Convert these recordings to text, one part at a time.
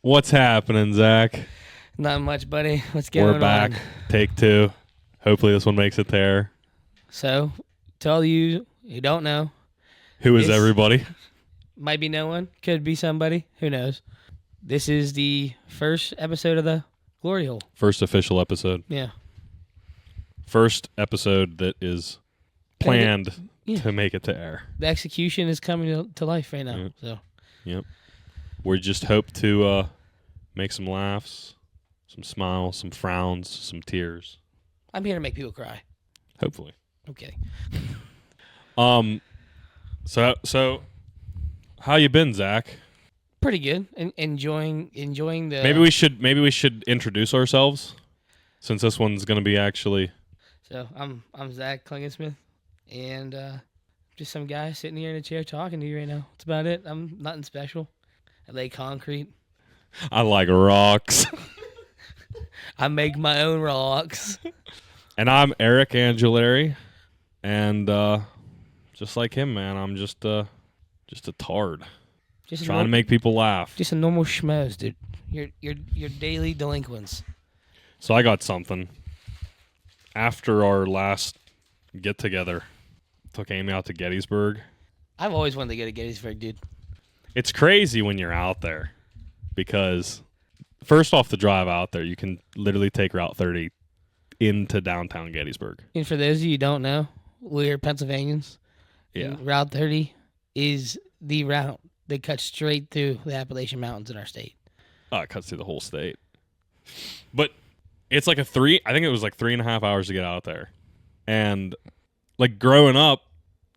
What's happening, Zach? Not much, buddy. What's going on? We're back. Take 2. Hopefully this one makes it there. So, to all you who don't know, Who is everybody? might be no one, could be somebody, who knows. This is the first episode of the Glory Hole. First official episode. Yeah. First episode that is planned to make it to air. The execution is coming to life right now. Yep. So. Yep. We just hope to make some laughs, some smiles, some frowns, some tears. I'm here to make people cry. Hopefully. I'm kidding. So how you been, Zach? Pretty good. Enjoying the. Maybe we should introduce ourselves, since this one's gonna be actually. So I'm Zach Klingensmith, and just some guy sitting here in a chair talking to you right now. That's about it. I'm nothing special. I lay concrete. I like rocks. I make my own rocks. And I'm Eric Angelari, and just like him, man, I'm just a tard. Just trying to make people laugh. Just a normal schmoes, dude. Your daily delinquents. So I got something. After our last get-together, took Amy out to Gettysburg. I've always wanted to go to Gettysburg, dude. It's crazy when you're out there because first off the drive out there, you can literally take Route 30 into downtown Gettysburg. And for those of you who don't know, we're Pennsylvanians. Yeah. And Route 30 is the route that cuts straight through the Appalachian Mountains in our state. Oh, it cuts through the whole state. But it's like I think it was like 3.5 hours to get out there. And like growing up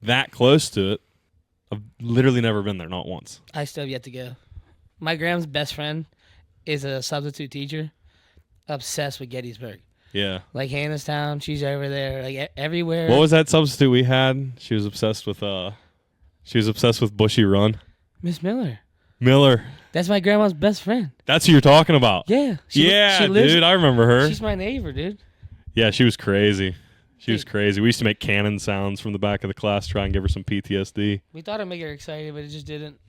that close to it, I've literally never been there, not once. I still have yet to go. My grandma's best friend is a substitute teacher, obsessed with Gettysburg. Yeah. Like Hannistown, she's over there, like everywhere. What was that substitute we had? She was obsessed with Bushy Run. Miss Miller. Miller. That's my grandma's best friend. That's who you're talking about. Yeah. She dude, I remember her. She's my neighbor, dude. Yeah, she was crazy. She was crazy. We used to make cannon sounds from the back of the class, try and give her some PTSD. We thought it'd make her excited, but it just didn't.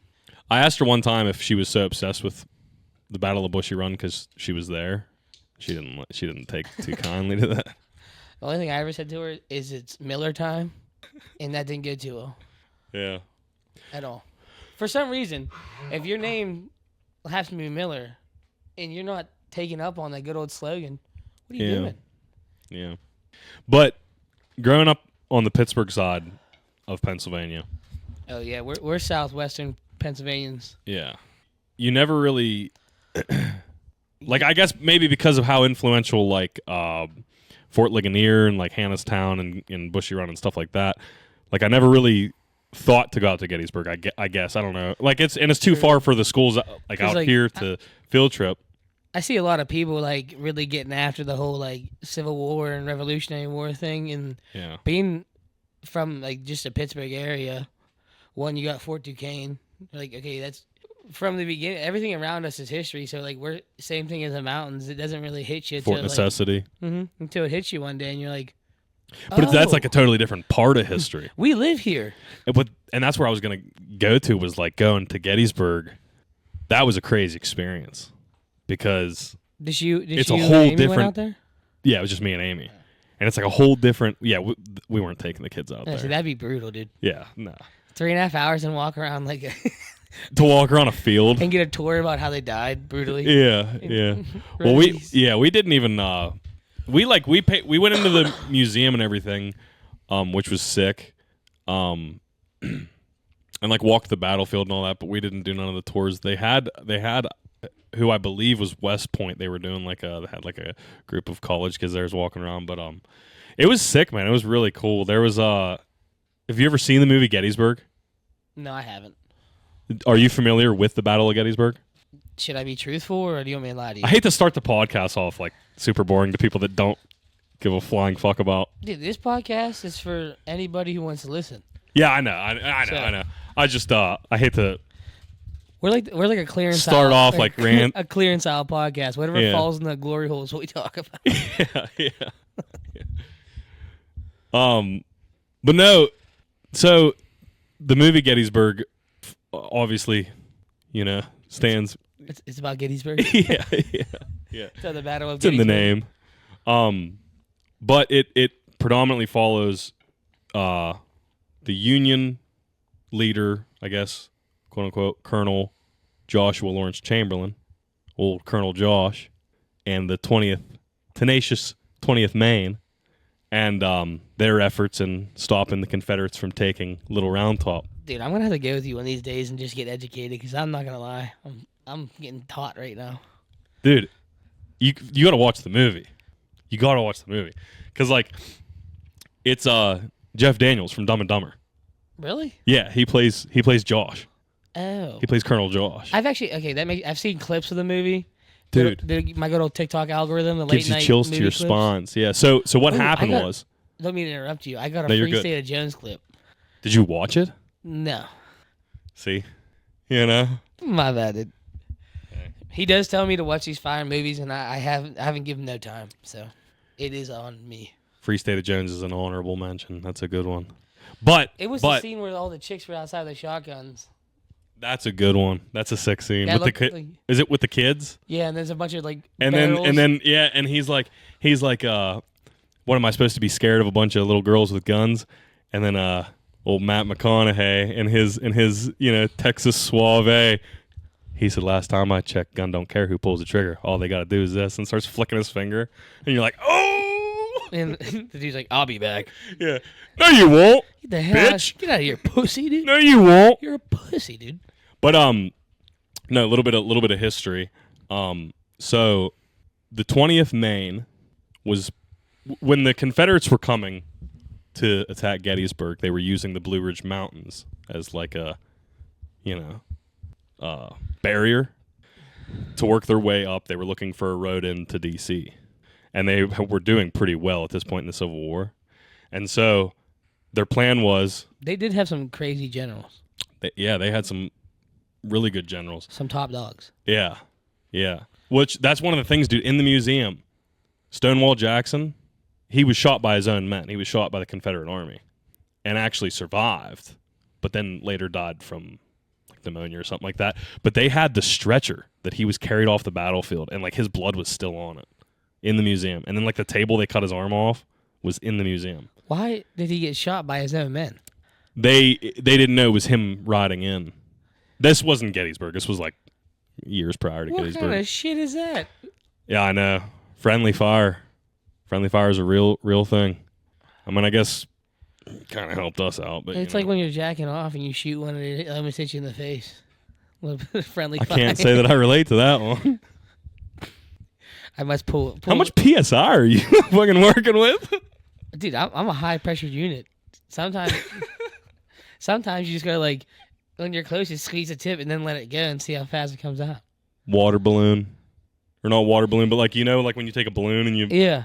I asked her one time if she was so obsessed with the Battle of Bushy Run because she was there. She didn't take too kindly to that. The only thing I ever said to her is it's Miller time, and that didn't go too well. Yeah. At all. For some reason, if your name has to be Miller, and you're not taking up on that good old slogan, what are you doing? Yeah. But growing up on the Pittsburgh side of Pennsylvania. Oh yeah, we're southwestern Pennsylvanians. Yeah. You never really like I guess maybe because of how influential like Fort Ligonier and like Hannistown and Bushy Run and stuff like that. Like I never really thought to go out to Gettysburg. I guess I don't know. Like it's too far for the schools like out here to field trip. I see a lot of people like really getting after the whole like Civil War and Revolutionary War thing, and being from like just a Pittsburgh area. One, you got Fort Duquesne. Like, okay, that's from the beginning. Everything around us is history. So like we're same thing as the mountains. It doesn't really hit you. Fort Necessity. Until it hits you one day, and you're like, but that's like a totally different part of history. We live here. And that's where I was gonna go to was like going to Gettysburg. That was a crazy experience. Because it's a whole different. Went out there? Yeah, it was just me and Amy, and it's like a whole different. Yeah, we weren't taking the kids out there. See, that'd be brutal, dude. Yeah, no. 3.5 hours and walk around like to walk around a field and get a tour about how they died brutally. Yeah. Well, we didn't even. We went into the museum and everything, which was sick. And like walked the battlefield and all that, but we didn't do none of the tours. They had. Who I believe was West Point. They were doing they had like a group of college kids there was walking around, but it was sick, man. It was really cool. There was have you ever seen the movie Gettysburg? No, I haven't. Are you familiar with the Battle of Gettysburg? Should I be truthful or do you want me to lie to you? I hate to start the podcast off like super boring to people that don't give a flying fuck about. Dude, this podcast is for anybody who wants to listen. Yeah, I know. I know. I just I hate to. We're like a clearance start off like rant. A clearance style podcast. Whatever falls in the glory hole is what we talk about. Yeah. But no. So the movie Gettysburg, obviously, stands It's about Gettysburg. yeah. So the Battle of It's in Gettysburg. the name. But it predominantly follows the Union leader, I guess, quote unquote, Colonel Joshua Lawrence Chamberlain, old Colonel Josh, and the tenacious 20th Maine, and their efforts in stopping the Confederates from taking Little Round Top. Dude, I'm gonna have to go with you one of these days and just get educated, because I'm not gonna lie, I'm getting taught right now. Dude, you got to watch the movie. You got to watch the movie, because like it's Jeff Daniels from Dumb and Dumber. Really? Yeah, he plays Josh. Oh. He plays Colonel Josh. I've seen clips of the movie. Dude, My good old TikTok algorithm, the gives late you night chills to movie your clips. spines. Yeah. So what happened was. Let me interrupt you. I got a No, you're Free good. State of Jones clip. Did you watch it? No. See, you know. My bad, dude. Okay. He does tell me to watch these fire movies, and I haven't given no time, so it is on me. Free State of Jones is an honorable mention. That's a good one. But It was the scene where all the chicks were outside the shotguns. That's a good one. That's a sick scene. That With is it with the kids? Yeah, and there's a bunch of like And barrels. then yeah, and he's like, what am I supposed to be scared of a bunch of little girls with guns? And then old Matt McConaughey in his Texas suave. He said, last time I checked, gun don't care who pulls the trigger. All they got to do is this, and starts flicking his finger. And you're like, oh! And the dude's like, I'll be back. Yeah. No, you won't. Get the hell Bitch. Get out of here, pussy, dude. No, you won't. You're a pussy, dude. But no, a little bit of history. So the 20th Maine was when the Confederates were coming to attack Gettysburg. They were using the Blue Ridge Mountains as like a, barrier to work their way up. They were looking for a road into D.C. and they were doing pretty well at this point in the Civil War. And so their plan was they did have some crazy generals. They had some really good generals. Some top dogs. Yeah. Which, that's one of the things, dude, in the museum. Stonewall Jackson, he was shot by his own men. He was shot by the Confederate Army and actually survived, but then later died from like pneumonia or something like that. But they had the stretcher that he was carried off the battlefield, and like his blood was still on it in the museum. And then like the table they cut his arm off was in the museum. Why did he get shot by his own men? They didn't know it was him riding in. This wasn't Gettysburg. This was like years prior to Gettysburg. What kind of shit is that? Yeah, I know. Friendly fire. Friendly fire is a real thing. I mean, I guess kind of helped us out, but it's like when you're jacking off and you shoot one and it almost hits you in the face. A little bit of friendly fire. I can't say that I relate to that one. I must pull. How much PSI are you fucking working with? Dude, I'm a high pressure unit. Sometimes you just gotta like, when you're close, you squeeze the tip and then let it go and see how fast it comes out. Water balloon. Or not water balloon, but like, like when you take a balloon and you... Yeah.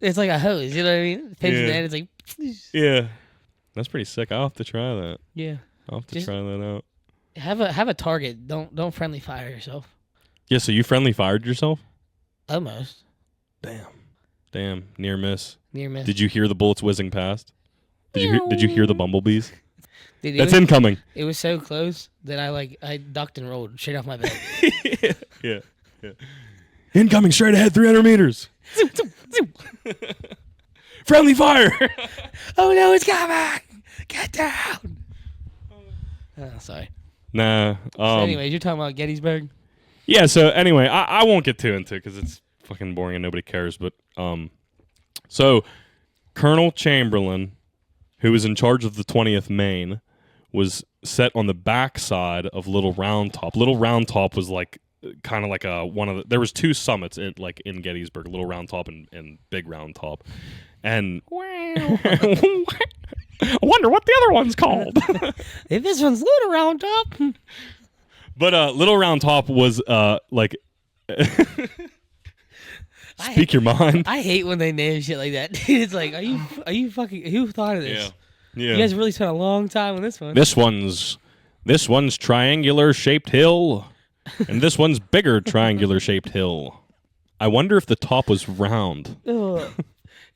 It's like a hose, you know what I mean? Pinch the end, it's like... Yeah. That's pretty sick. I'll have to try that. Yeah. I'll have to try that out. Have a target. Don't friendly fire yourself. Yeah, so you friendly fired yourself? Almost. Damn. Near miss. Near miss. Did you hear the bullets whizzing past? Did you hear the bumblebees? Dude, That's incoming. It was so close that I ducked and rolled straight off my bed. Yeah. Incoming straight ahead, 300 meters. Friendly fire. Oh no, it's coming! Get down. Oh, sorry. Nah. So anyways, you're talking about Gettysburg. Yeah. So anyway, I won't get too into it because it's fucking boring and nobody cares. But so Colonel Chamberlain, who was in charge of the 20th Maine, was set on the back side of Little Round Top. Little Round Top was like kind of like one of the... There was two summits in Gettysburg, Little Round Top and Big Round Top. And I wonder what the other one's called. If this one's Little Round Top. But Little Round Top was like... Speak your mind. I hate when they name shit like that. It's like, are you fucking... Who thought of this? Yeah. You guys really spent a long time on this one. This one's triangular shaped hill, and this one's bigger triangular shaped hill. I wonder if the top was round. Ugh.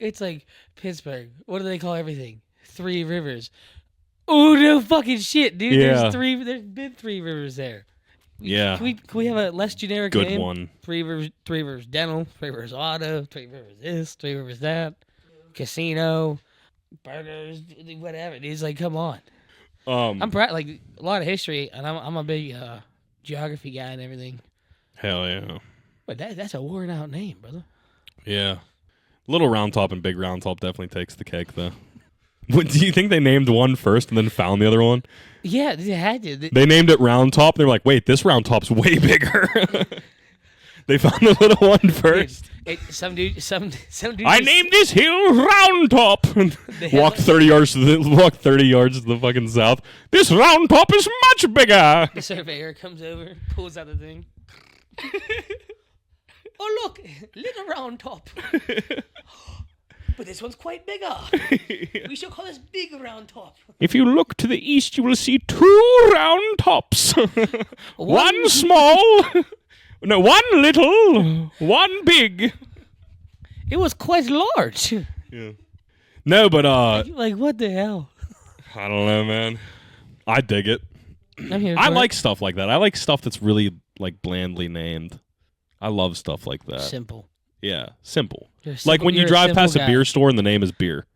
It's like Pittsburgh. What do they call everything? 3 rivers. Oh no fucking shit, dude. Yeah. There's been 3 rivers there. Yeah. Can we have a less generic Good name? one. Three Rivers Dental, Three Rivers Auto, Three Rivers this, Three Rivers that, casino, burgers, whatever. It's like, come on. I'm proud. Like a lot of history, and I'm a big geography guy and everything. Hell yeah. But that's a worn out name, brother. Yeah. Little Round Top and Big Round Top definitely takes the cake, though. What, do you think they named one first and then found the other one? Yeah, they had to. They named it Round Top. And they were like, wait, this Round Top's way bigger. They found the little one first. Some dude. I named this hill Round Top. Walk 30 yards to the fucking south. This Round Top is much bigger. The surveyor comes over, pulls out the thing. Oh look, little Round Top. But this one's quite bigger. We shall call this Big Round Top. If you look to the east, you will see 2 round tops. One small, no, one little, one big. It was quite large. Yeah. No, but like what the hell? I don't know, man. I dig it. I like stuff like that. I like stuff that's really like blandly named. I love stuff like that. Simple. Yeah, simple. Like when you drive past a beer store and the name is beer.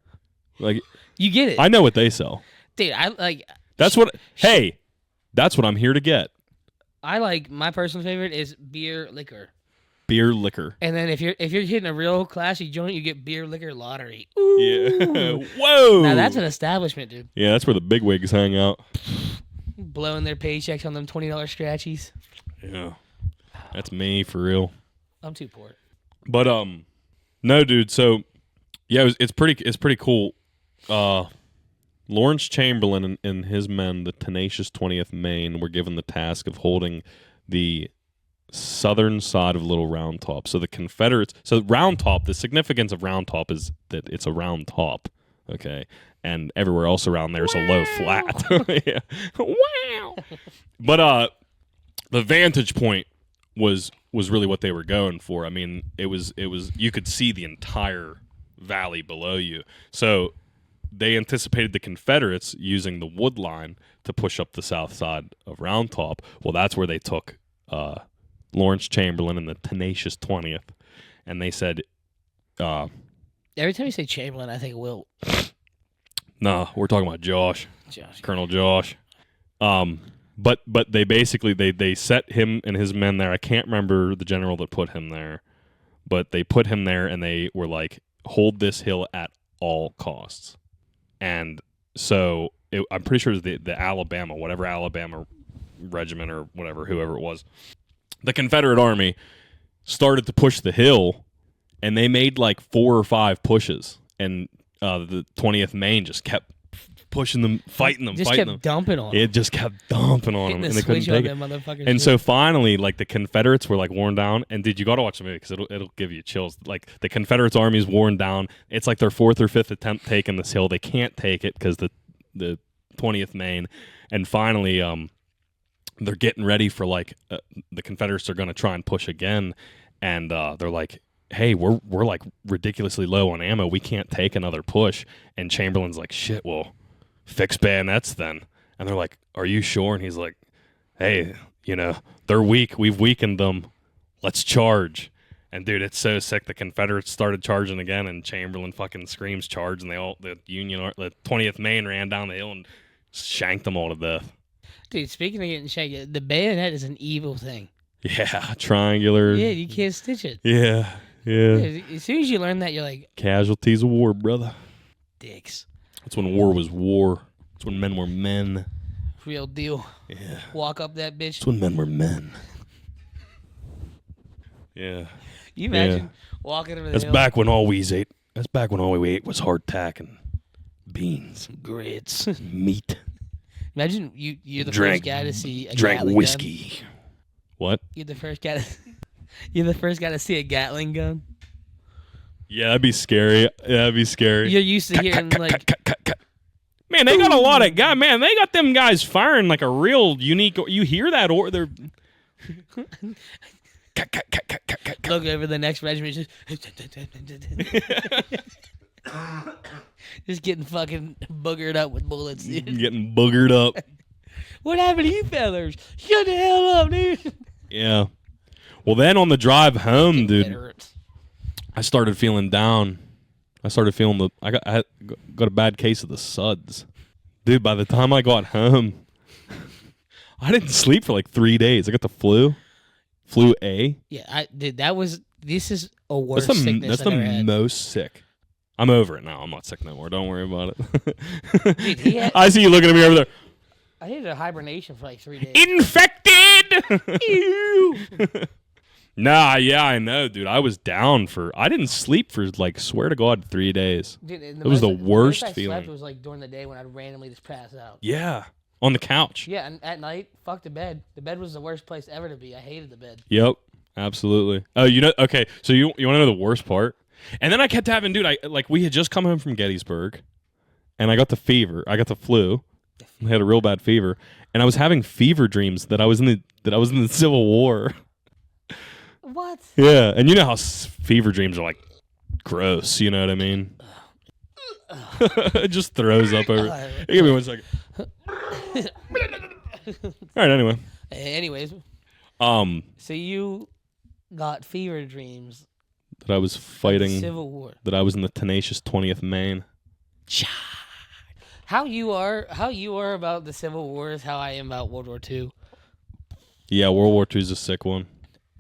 Like you get it. I know what they sell. Dude, I like that's what I'm here to get. I like my personal favorite is beer liquor. Beer liquor. And then if you're hitting a real classy joint, you get beer liquor lottery. Ooh. Yeah. Whoa. Now that's an establishment, dude. Yeah, that's where the big wigs hang out. Blowing their paychecks on them $20 scratchies. Yeah. That's me for real. I'm too poor. But no, dude. So yeah, it's pretty cool. Lawrence Chamberlain and his men, the tenacious 20th Maine, were given the task of holding the southern side of Little Round Top. So the Confederates. So Round Top. The significance of Round Top is that it's a round top. Okay, and everywhere else around there is a low flat. Yeah. Wow. But the vantage point was really what they were going for. I mean, it was you could see the entire valley below you. So they anticipated the Confederates using the wood line to push up the south side of Round Top. Well, that's where they took Lawrence Chamberlain and the tenacious 20th, and they said, every time you say Chamberlain, I think Wilt. Nah, we're talking about Josh. Colonel Josh. But they basically they set him and his men there. I can't remember the general that put him there, but they put him there and they were like, hold this hill at all costs. And so I'm pretty sure it was the Alabama, whatever Alabama regiment or whatever, whoever it was. The Confederate Army started to push the hill, and they made like 4 or 5 pushes, and the 20th Maine just kept pushing them, fighting them. Dumping on them. It just kept dumping on them, and they couldn't take it. And so finally, like the Confederates were like worn down. And you got to watch the movie because it'll give you chills. Like the Confederates' army is worn down. It's like their 4th or 5th attempt taking this hill. They can't take it because the 20th Maine, and finally, they're getting ready for like the Confederates are going to try and push again, and they're like, hey, we're like ridiculously low on ammo. We can't take another push. And Chamberlain's like, shit, well, fix bayonets then. And they're like, are you sure? And he's like, hey, they're weak. We've weakened them. Let's charge. And dude, it's so sick. The Confederates started charging again, and Chamberlain fucking screams charge, and the 20th Maine ran down the hill and shanked them all to death. Dude, speaking of getting shanked, the bayonet is an evil thing. Yeah, triangular. Yeah, you can't stitch it. Yeah. As soon as you learn that, you're like... Casualties of war, brother. Dicks. That's when war was war. That's when men were men. Real deal. Yeah. Walk up that bitch. That's when men were men. Yeah. You imagine walking over the That's hill. back when all we ate. That's back when all we ate was hardtack and beans. Grits. Meat. Imagine you're the first guy to see a Drank Gatling whiskey. Gun. What? You're the first guy to see a Gatling gun. Yeah, that'd be scary. You're used to hearing like... Man, they got a lot of guys. Man, they got them guys firing like a real unique... You hear that or they're... Look over the next regiment. Just getting fucking boogered up with bullets, dude. Getting boogered up. What happened to you fellers? Shut the hell up, dude. Yeah. Well, then on the drive home, dude, I started feeling down. I started feeling I got a bad case of the suds. Dude, by the time I got home, I didn't sleep for like 3 days. I got the flu. Flu A. Yeah, this is a worse sickness That's the most sick. I'm over it now. I'm not sick no more. Don't worry about it. Dude, I see you looking at me over there. I needed a hibernation for like 3 days. Infected! Ew! Nah, yeah, I know, dude. I was down I didn't sleep for, like, swear to God, 3 days. Dude, it was the worst feeling. I slept was, like, during the day when I'd randomly just pass out. Yeah, on the couch. Yeah, and at night, fuck the bed. The bed was the worst place ever to be. I hated the bed. Yep, absolutely. Oh, okay, so you want to know the worst part? And then I kept having, dude, we had just come home from Gettysburg, and I got the fever. I got the flu. I had a real bad fever, and I was having fever dreams that I was in the Civil War. What? Yeah, and you know how fever dreams are like gross. You know what I mean? It just throws up over. Give me 1 second. All right. Anyway. Anyways. So you got fever dreams that I was fighting Civil War. That I was in the tenacious 20th Maine. How you are about the Civil War is how I am about World War II. Yeah, World War II is a sick one.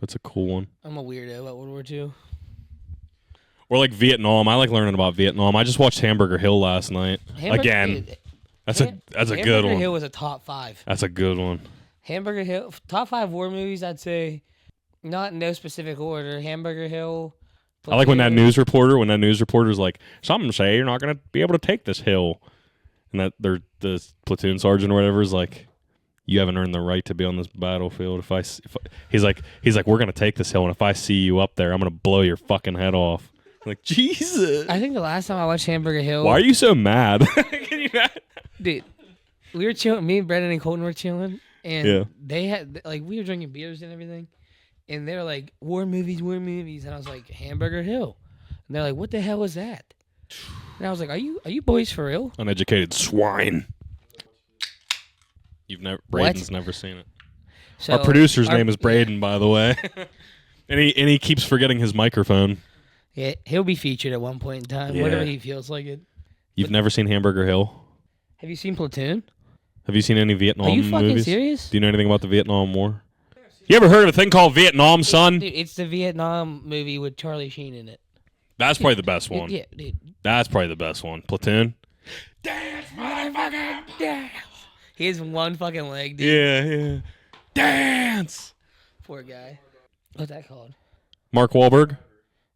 That's a cool one. I'm a weirdo about World War II. Or like Vietnam. I like learning about Vietnam. I just watched Hamburger Hill last night. Again. That's a good one. Hamburger Hill was a top 5. That's a good one. Hamburger Hill, top 5 war movies, I'd say, not in no specific order. Hamburger Hill. Platoon. I like when that news reporter's like, some say you're not going to be able to take this hill. And that the platoon sergeant or whatever is like, you haven't earned the right to be on this battlefield. He's like, we're going to take this hill, and if I see you up there, I'm going to blow your fucking head off. I'm like, Jesus. I think the last time I watched Hamburger Hill. Why are you so mad? Can you mad? Dude, we were chilling. Me, Brendan, and Colton were chilling. And they had, like, we were drinking beers and everything. And they were like, war movies. And I was like, Hamburger Hill. And they're like, what the hell was that? And I was like, are you boys for real? Uneducated swine. Braden's never seen it. So our producer's name is Braden, by the way. and he keeps forgetting his microphone. Yeah, he'll be featured at one point in time, whenever he feels like it. You've never seen Hamburger Hill? Have you seen Platoon? Have you seen any Vietnam movies? Are you fucking serious? Do you know anything about the Vietnam War? You ever heard of a thing called Vietnam, son? Dude, it's the Vietnam movie with Charlie Sheen in it. That's probably the best one. Yeah, dude. That's probably the best one. Platoon? Dance, motherfucker! Dance! He has one fucking leg, dude. Yeah. Dance! Poor guy. What's that called? Mark Wahlberg?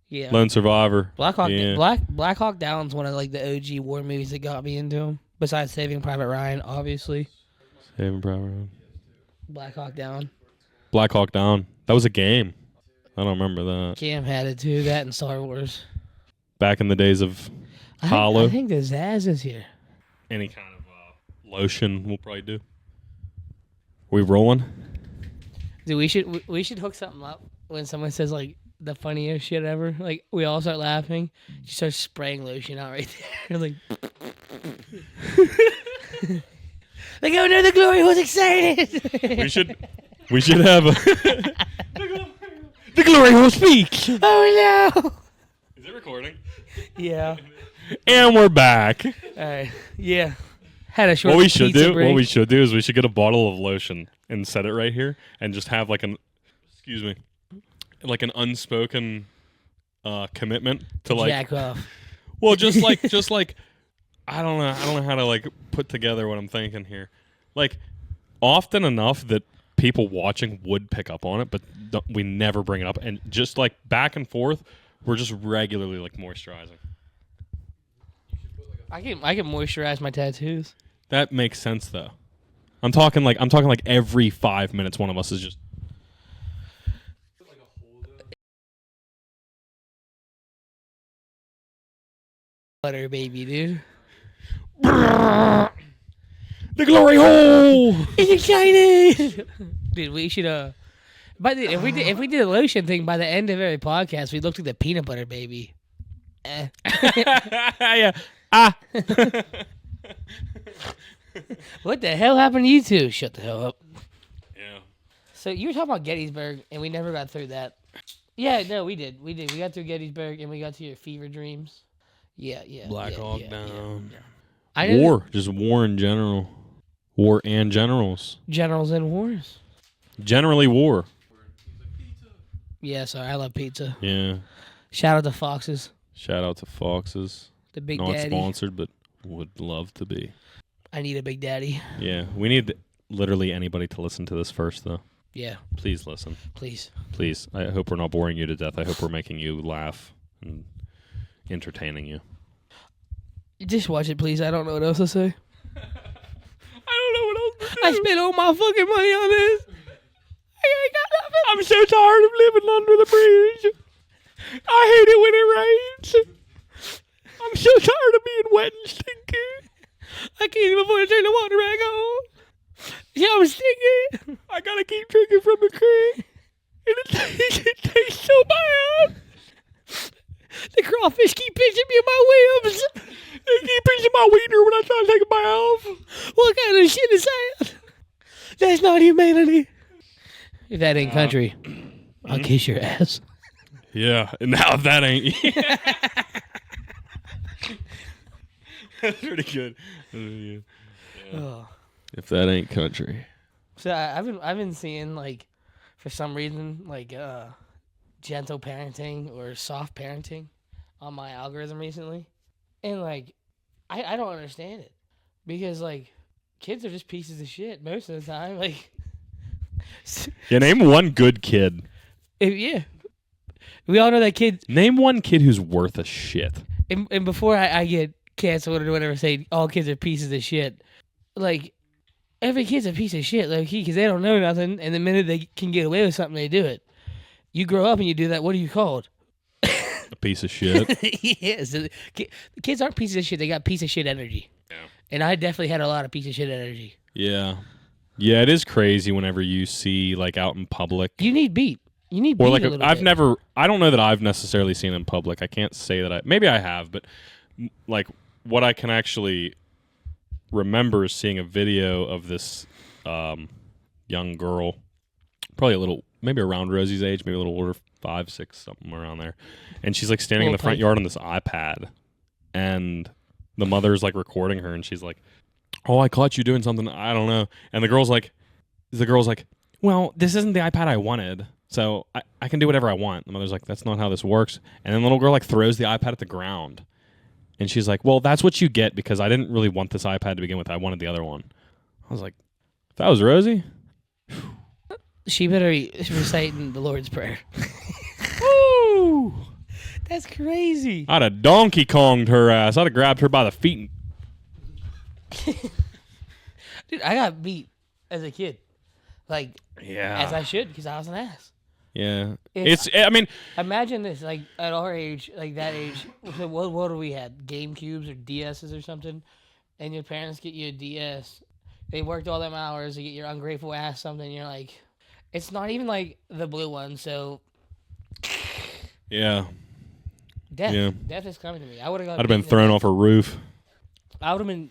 Yeah. Lone Survivor. Black Hawk Down's one of like the OG war movies that got me into him. Besides Saving Private Ryan, obviously. Saving Private Ryan. Black Hawk Down. Black Hawk Down. That was a game. I don't remember that. Cam had it too. That and Star Wars. Back in the days of Halo. I think the Zaz is here. Any kind of lotion we'll probably do. We rolling? Dude, we should hook something up when someone says like the funniest shit ever. Like we all start laughing. She starts spraying lotion out right there. Like, like, oh no, the glory was excited. We should have a the glory will speak. Oh no. Is it recording? Yeah. And we're back. All right. Yeah. Had a short What we should do is we should get a bottle of lotion and set it right here and just have like an unspoken commitment to like jack off. Well, just like I don't know how to like put together what I'm thinking here. Like often enough that people watching would pick up on it, but we never bring it up, and just like back and forth, we're just regularly like moisturizing. I can moisturize my tattoos. That makes sense though. I'm talking like every 5 minutes one of us is just butter baby, dude. The glory hole is excited. Dude, we should if we did a lotion thing by the end of every podcast, we looked like the peanut butter baby. Yeah. What the hell happened to you two? Shut the hell up. Yeah. So you were talking about Gettysburg, and we never got through that. Yeah, no, we did. We got through Gettysburg, and we got to your fever dreams. Yeah. Black Hawk Down. War. Just war in general. War and generals. Generals and wars. Generally war. Yeah, sorry, I love pizza. Yeah. Shout out to Fox's. Shout out to Fox's. The Big Not Daddy. sponsored, but would love to be. I need a Big Daddy. Yeah. We need literally anybody to listen to this first, though. Yeah. Please listen. Please. Please. I hope we're not boring you to death. I hope we're making you laugh and entertaining you. Just watch it, please. I don't know what else to say. I don't know what else to say. I spent all my fucking money on this. I ain't got nothing. I'm so tired of living under the bridge. I hate it when it rains. I'm so tired of being wet and stinky. I can't even afford to turn the water back on. Yeah, I'm stinky. I gotta keep drinking from the creek. And it tastes so bad. The crawfish keep pinching me in my ribs. They keep pinching my wiener when I try to take a bath. What kind of shit is that? That's not humanity. If that ain't country, I'll kiss your ass. Yeah, and now if that ain't... That's pretty good. Yeah. Oh. If that ain't country. So I've been seeing, like, for some reason, like, gentle parenting or soft parenting on my algorithm recently. And, like, I don't understand it. Because, like, kids are just pieces of shit most of the time. Like, yeah, name one good kid. Yeah. We all know that kid. Name one kid who's worth a shit. And before I get canceled or whatever, say all kids are pieces of shit. Like, every kid's a piece of shit, low key, because they don't know nothing. And the minute they can get away with something, they do it. You grow up and you do that. What are you called? A piece of shit. Yeah. So kids aren't pieces of shit. They got piece of shit energy. Yeah. And I definitely had a lot of piece of shit energy. Yeah. Yeah, it is crazy whenever you see, like, out in public. You need beat. You need beat like a little I've bit. never, I don't know that I've necessarily seen in public. I can't say that maybe I have, but, like, what I can actually remember is seeing a video of this young girl, probably a little, maybe around Rosie's age, maybe a little older, 5, 6, something around there. And she's, like, standing in the front yard on this iPad. And the mother's, like, recording her, and she's like, oh, I caught you doing something. I don't know. And the girl's like, well, this isn't the iPad I wanted, so I can do whatever I want. The mother's like, that's not how this works. And then the little girl, like, throws the iPad at the ground. And she's like, well, that's what you get because I didn't really want this iPad to begin with. I wanted the other one. I was like, if that was Rosie? She better be reciting the Lord's Prayer. Woo! That's crazy. I'd have Donkey Konged her ass. I'd have grabbed her by the feet and... Dude, I got beat as a kid. Like, yeah, as I should, because I was an ass. Yeah. I mean... Imagine this, like, at our age, like that age, what do we had? GameCubes or DSs or something? And your parents get you a DS. They worked all them hours to get your ungrateful ass something, and you're like... It's not even, like, the blue one, so... Yeah. Death. Yeah. Death is coming to me. I'd have been thrown off a roof. I would have been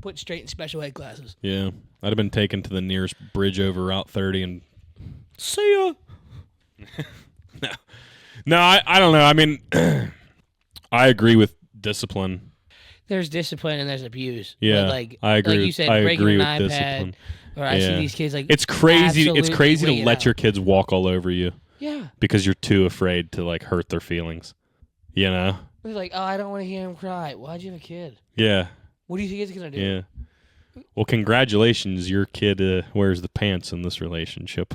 put straight in special ed classes. Yeah. I'd have been taken to the nearest bridge over Route 30 and... See ya! No, I don't know. I mean, I agree with discipline. There's discipline and there's abuse. Yeah, but like, I agree. Like you said, I breaking agree an with iPad, discipline. Or I see these kids like it's crazy. It's crazy to let out. your kids walk all over you. Yeah. Because you're too afraid to like hurt their feelings. You know. They're like, oh, I don't want to hear him cry. Why'd you have a kid? Yeah. What do you think it's gonna do? Yeah. Well, congratulations, your kid wears the pants in this relationship.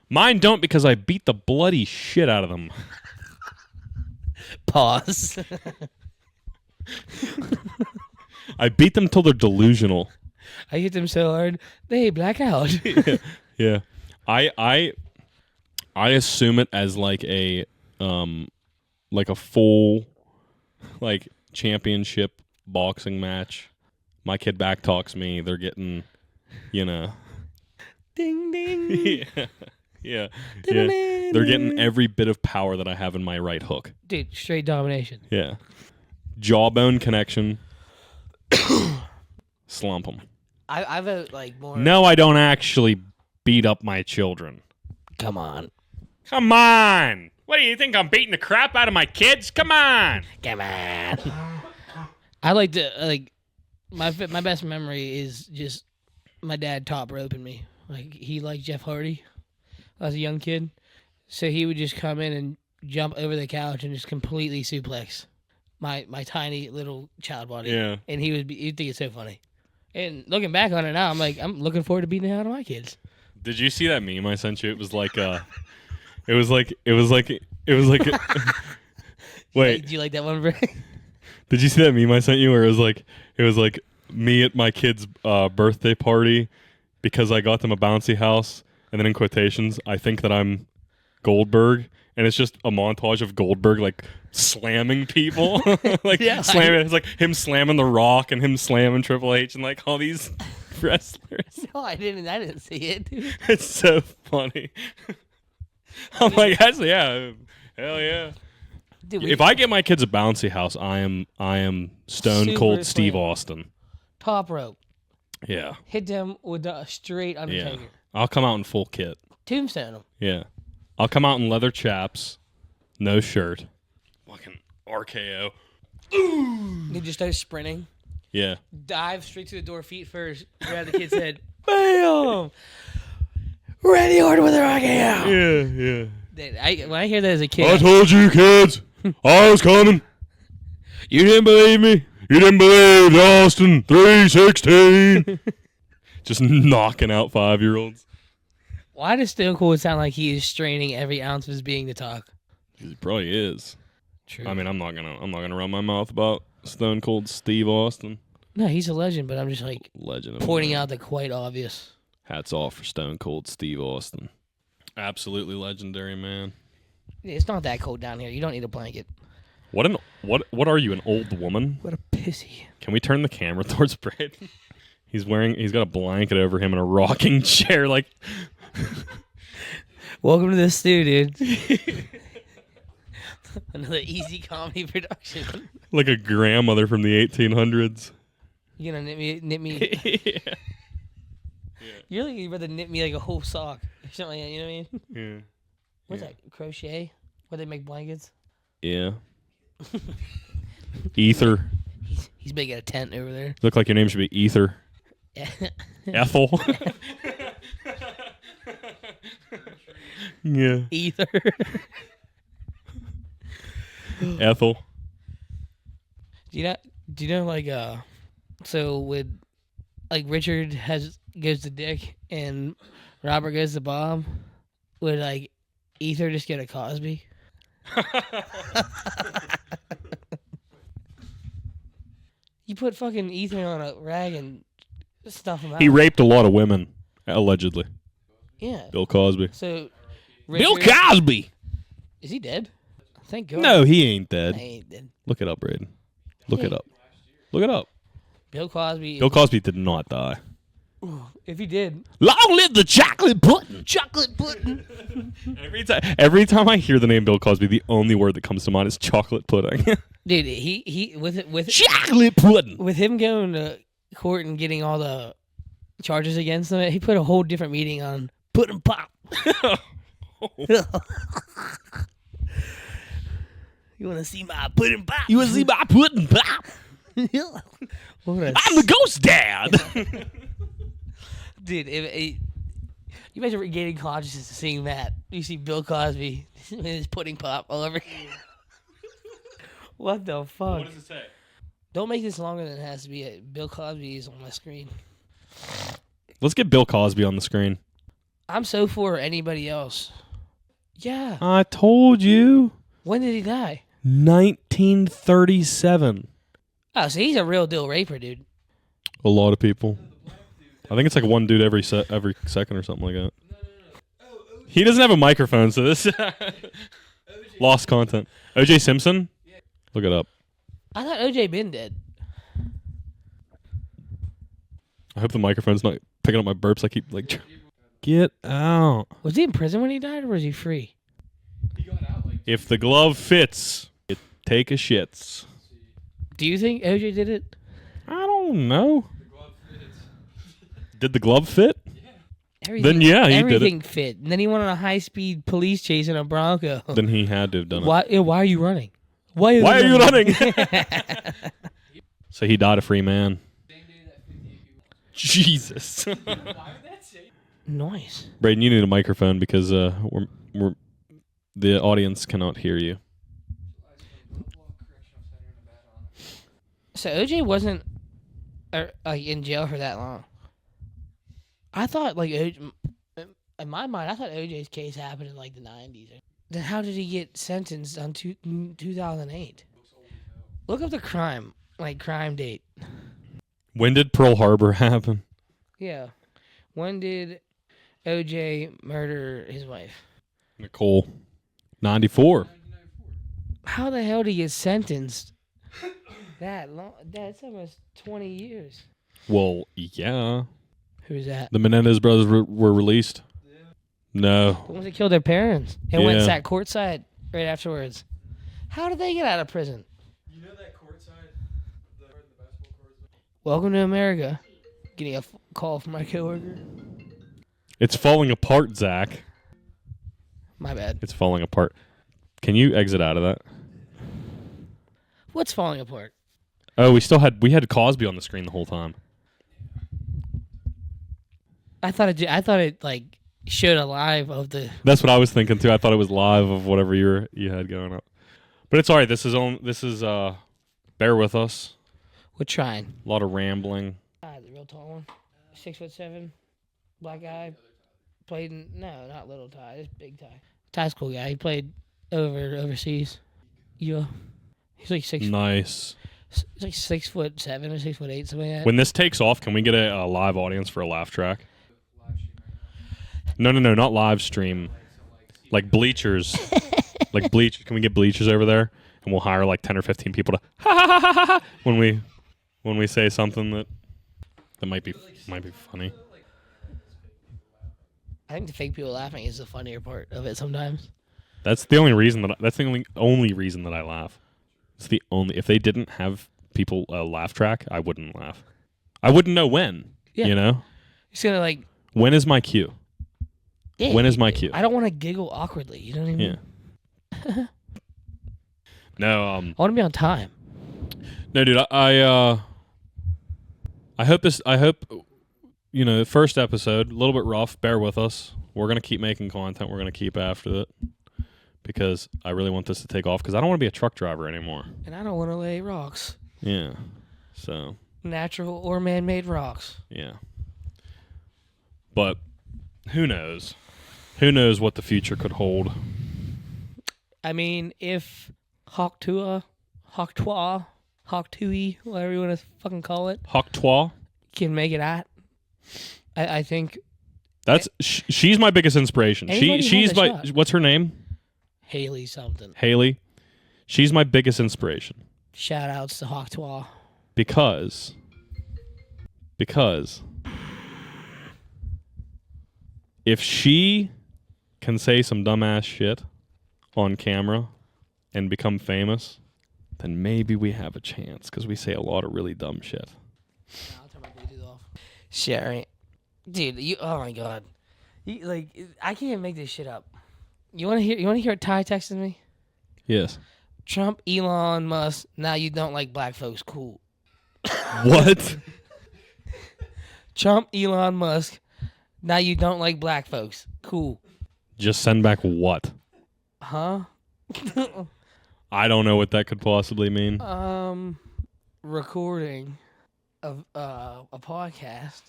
Mine don't because I beat the bloody shit out of them. Pause. I beat them till they're delusional. I hit them so hard they black out. Yeah. I assume it as like a full like championship boxing match. My kid back talks me. They're getting, you know. Ding ding. Yeah. Yeah. Yeah. They're getting every bit of power that I have in my right hook. Dude, straight domination. Yeah. Jawbone connection. Slump them. I vote like more. No, I don't actually beat up my children. Come on. Come on. What do you think? I'm beating the crap out of my kids? Come on. Come on. I like to my best memory is just my dad top roping me. Like he liked Jeff Hardy. I was a young kid, so he would just come in and jump over the couch and just completely suplex my tiny little child body. Yeah. And he'd think it's so funny. And looking back on it now, I'm like, I'm looking forward to beating it out of my kids. Did you see that meme I sent you? It was like it was like wait. Do you like that one, Bray? Did you see that meme I sent you where it was like me at my kid's birthday party because I got them a bouncy house, and then in quotations, I think that I'm Goldberg, and it's just a montage of Goldberg like slamming people, like slamming. It's like him slamming The Rock and him slamming Triple H and like all these wrestlers. No, I didn't see it. Dude. It's so funny. I'm like, actually, yeah, hell yeah. Dude, If I get my kids a bouncy house, I am Stone Cold Steve Austin. Top rope. Yeah. Hit them with a straight Undertaker. Yeah. I'll come out in full kit. Tombstone them. Yeah. I'll come out in leather chaps, no shirt. Fucking RKO. They just start sprinting. Yeah. Dive straight to the door, feet first. Grab the kid's head. Bam! Randy Orton with a RKO. Yeah. When I hear that as a kid, I told you, kids. I was coming. You didn't believe me. You didn't believe Austin 316. Just knocking out 5-year-olds. Why does Stone Cold sound like he is straining every ounce of his being to talk? He probably is. True. I mean, I'm not gonna run my mouth about Stone Cold Steve Austin. No, he's a legend, but I'm just like Legend. pointing out the quite obvious. Hats off for Stone Cold Steve Austin. Absolutely legendary, man. It's not that cold down here. You don't need a blanket. What are you, an old woman? What a pissy. Can we turn the camera towards Brad? He's got a blanket over him in a rocking chair, like. Welcome to the stew, dude. Another easy comedy production. Like a grandmother from the 1800s. You gonna knit me? Yeah. You're like you'd rather knit me like a whole sock or something like that. You know what I mean? Yeah. What's that? Crochet? Where they make blankets? Yeah. Ether. He's making a tent over there. Look like your name should be Ether. Ethel. Yeah. Ether. Ethel. Do you know like so with like Richard goes to Dick and Robert goes to Bob, would like Ether just get a Cosby? You put fucking Ether on a rag and stuff him out. He raped a lot of women, allegedly. Yeah. Bill Cosby. So Bill Cosby! Is he dead? Thank God. No, he ain't dead. He ain't dead. Look it up, Braden. Look it up. Look it up. Bill Cosby. Bill Cosby did not die. If he did. Long live the chocolate pudding! Chocolate pudding. Every time I hear the name Bill Cosby, the only word that comes to mind is chocolate pudding. Dude, he with chocolate pudding. With him going to court and getting all the charges against him, he put a whole different meaning on pudding pop. You want to see my pudding pop? You want to see my pudding pop? I'm the ghost dad. Dude, you imagine regaining consciousness and seeing that. You see Bill Cosby with his pudding pop all over here. What the fuck? What does it say? Don't make this longer than it has to be. Bill Cosby is on my screen. Let's get Bill Cosby on the screen. I'm so for anybody else. Yeah. I told you. When did he die? 1937. Oh, so he's a real deal raper, dude. A lot of people. I think it's like one dude every second or something like that. No. He doesn't have a microphone, so this lost content. O.J. Simpson? Look it up. I thought O.J. been dead. I hope the microphone's not picking up my burps. I keep like, get out. Was he in prison when he died, or was he free? He got out like. If the glove fits, you take a shits. Do you think O.J. did it? I don't know. The glove fits. Did the glove fit? Everything, Then yeah, he did everything it. fit. And then he went on a high-speed police chase in a Bronco. Then he had to have done it. Why are you running? Why are you running? So he died a free man. Jesus. Nice. Braden, you need a microphone because we're the audience cannot hear you. So OJ wasn't in jail for that long. I thought in my mind, I thought OJ's case happened in like the 90s. Then how did he get sentenced on 2008? Look up the crime date. When did Pearl Harbor happen? Yeah. When did OJ murder his wife? Nicole. 94. How the hell did he get sentenced that long? That's almost 20 years. Well, yeah. Who's that? The Menendez brothers were released. No. The ones that killed their parents and went and sat courtside right afterwards. How did they get out of prison? You know that courtside, the basketball court? Welcome to America. Getting a call from my coworker. It's falling apart, Zach. My bad. It's falling apart. Can you exit out of that? What's falling apart? Oh, we had Cosby on the screen the whole time. I thought it like showed a live of the. That's what I was thinking too. I thought it was live of whatever you had going up. But it's all right. This is bear with us. We're trying. A lot of rambling. The real tall one, 6'7", black guy, played in not little Ty, this big Ty. Ty's a cool guy. He played overseas. Yeah, he's like six. Nice. He's like 6'7" or 6'8", something like that. When this takes off, can we get a live audience for a laugh track? No, not live stream. Like bleachers. Like bleachers. Can we get bleachers over there? And we'll hire like 10 or 15 people to ha ha ha ha ha when we say something that might be funny. I think the fake people laughing is the funnier part of it sometimes. That's the only reason only reason that I laugh. It's the only. If they didn't have people laugh track, I wouldn't laugh. I wouldn't know when. Yeah. You know. He's gonna like. When is my cue? Yeah, when is my cue? I don't want to giggle awkwardly. You know what I mean? Yeah. No. I want to be on time. No, dude. I hope first episode, a little bit rough. Bear with us. We're going to keep making content. We're going to keep after it because I really want this to take off because I don't want to be a truck driver anymore. And I don't want to lay rocks. Yeah. So. Natural or man-made rocks. Yeah. But who knows? Who knows what the future could hold? I mean, if Hawktui, whatever you want to fucking call it, Hawktui can make it at, I think that's she's my biggest inspiration. She's my shot. What's her name? Haley something. Haley. She's my biggest inspiration. Shout outs to Hawktui. Because if she can say some dumbass shit on camera and become famous, then maybe we have a chance because we say a lot of really dumb shit. I'll turn my Bluetooth off. Sherry. Dude, oh my god. I can't make this shit up. You wanna hear what Ty texted me? Yes. Trump, Elon Musk, now you don't like black folks, cool. What? Trump, Elon Musk, now you don't like black folks, cool. Just send back what? Huh? I don't know what that could possibly mean. Recording of a podcast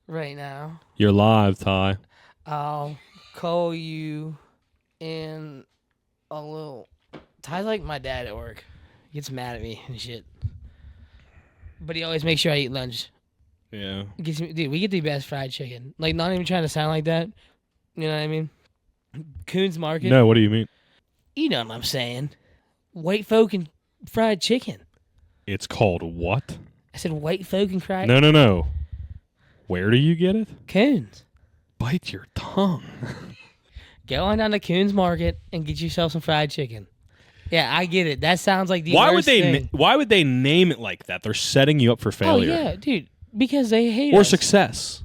right now. You're live, Ty. I'll call you in a little. Ty's like my dad at work. He gets mad at me and shit. But he always makes sure I eat lunch. Yeah. Dude, we get the best fried chicken. Like, not even trying to sound like that. You know what I mean? Coons Market. No, what do you mean? You know what I'm saying. White folk and fried chicken. It's called what? I said white folk and fried. No. Where do you get it? Coons. Bite your tongue. Go on down to Coons Market and get yourself some fried chicken. Yeah, I get it. That sounds like the Why worst thing. Why would they name it like that? They're setting you up for failure. Oh yeah, dude. Because they hate or us. success.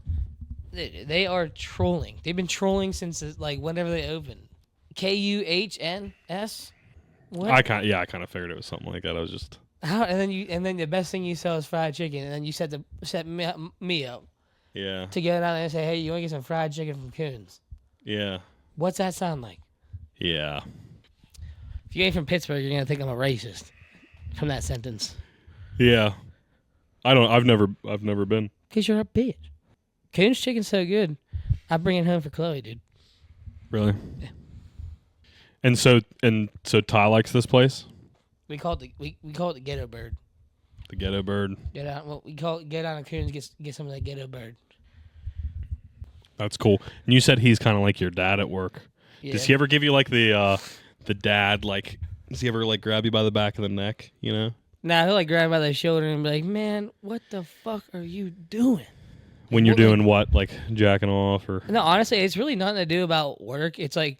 They are trolling. They've been trolling since like whenever they opened. KUHNS. What? I kind of figured it was something like that. I was just How? And then the best thing you sell is fried chicken, and then you set me up yeah to go down there and say, hey, you want to get some fried chicken from Coons? yeah What's that sound like? yeah. If you ain't from Pittsburgh, you're gonna think I'm a racist from that sentence. Yeah. I've never been. Cause you're a bitch. Coons chicken's so good. I bring it home for Chloe, dude. Really? Yeah. And so Ty likes this place? We call it the ghetto bird. The ghetto bird. Get out. Well, we call it get on a Coons. Get some of that ghetto bird. That's cool. And you said he's kind of like your dad at work. Yeah. Does he ever give you like the dad like? Does he ever like grab you by the back of the neck? You know? Nah, he'll like grab by the shoulder and be like, "Man, what the fuck are you doing?" When you're doing what, like jacking off or? No, honestly, it's really nothing to do about work. It's like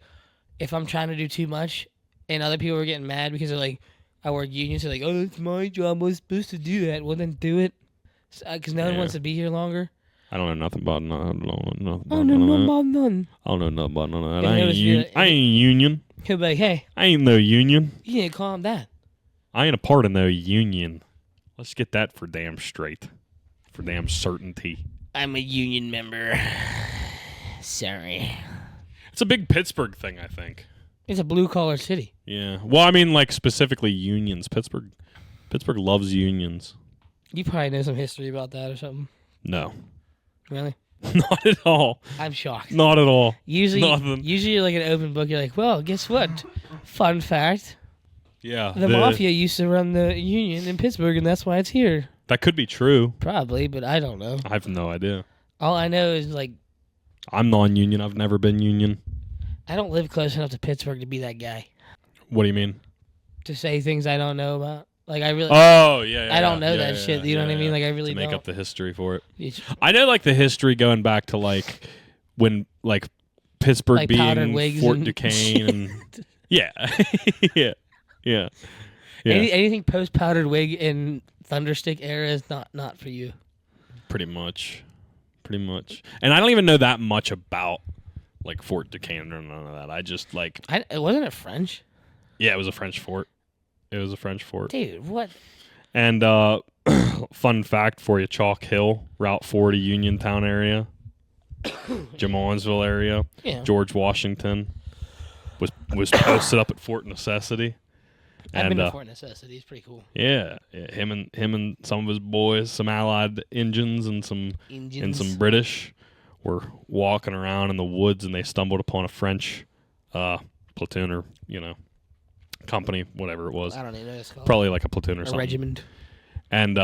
if I'm trying to do too much, and other people are getting mad because they're like, I work unions, so like, oh, it's my job. I was supposed to do that. Well, then do it, because no one wants to be here longer. I don't know nothing about none. I don't know nothing about I don't know nothing about none. I don't know nothing about none of that. And I ain't union. He'll be like, hey, I ain't no union. you need to calm down. I ain't a part of no union. Let's get that for damn straight. For damn certainty. I'm a union member. Sorry. It's a big Pittsburgh thing, I think. It's a blue-collar city. Yeah. Well, I mean, like, specifically unions. Pittsburgh loves unions. You probably know some history about that or something. No. Really? Not at all. I'm shocked. Not at all. Usually, Nothing. you're like an open book. You're like, well, guess what? Fun fact. Yeah. The mafia used to run the union in Pittsburgh, and that's why it's here. That could be true. Probably, but I don't know. I have no idea. All I know is, like, I'm non-union. I've never been union. I don't live close enough to Pittsburgh to be that guy. What do you mean? To say things I don't know about. Like, I really... Oh, yeah. I don't know that shit. You know what I mean? Like, I really to make don't. up the history for it. It's, I know, like, the history going back to, like, when, like, Pittsburgh like powdered being wigs Fort and Duquesne. And, yeah. Yeah. Anything post-powdered wig and Thunderstick era is not for you. Pretty much. And I don't even know that much about, like, Fort Duquesne or none of that. I just, like... Wasn't it French? Yeah, it was a French fort. Dude, what? And fun fact for you, Chalk Hill, Route 40, Uniontown area, Jamonsville area, Yeah. George Washington was posted up at Fort Necessity. I've been to Fort Necessity. It's pretty cool. Yeah, him and some of his boys, some Allied Indians and some British were walking around in the woods, and they stumbled upon a French platoon or company, whatever it was. I don't even know what it's called. Probably like a platoon or something. Regiment. And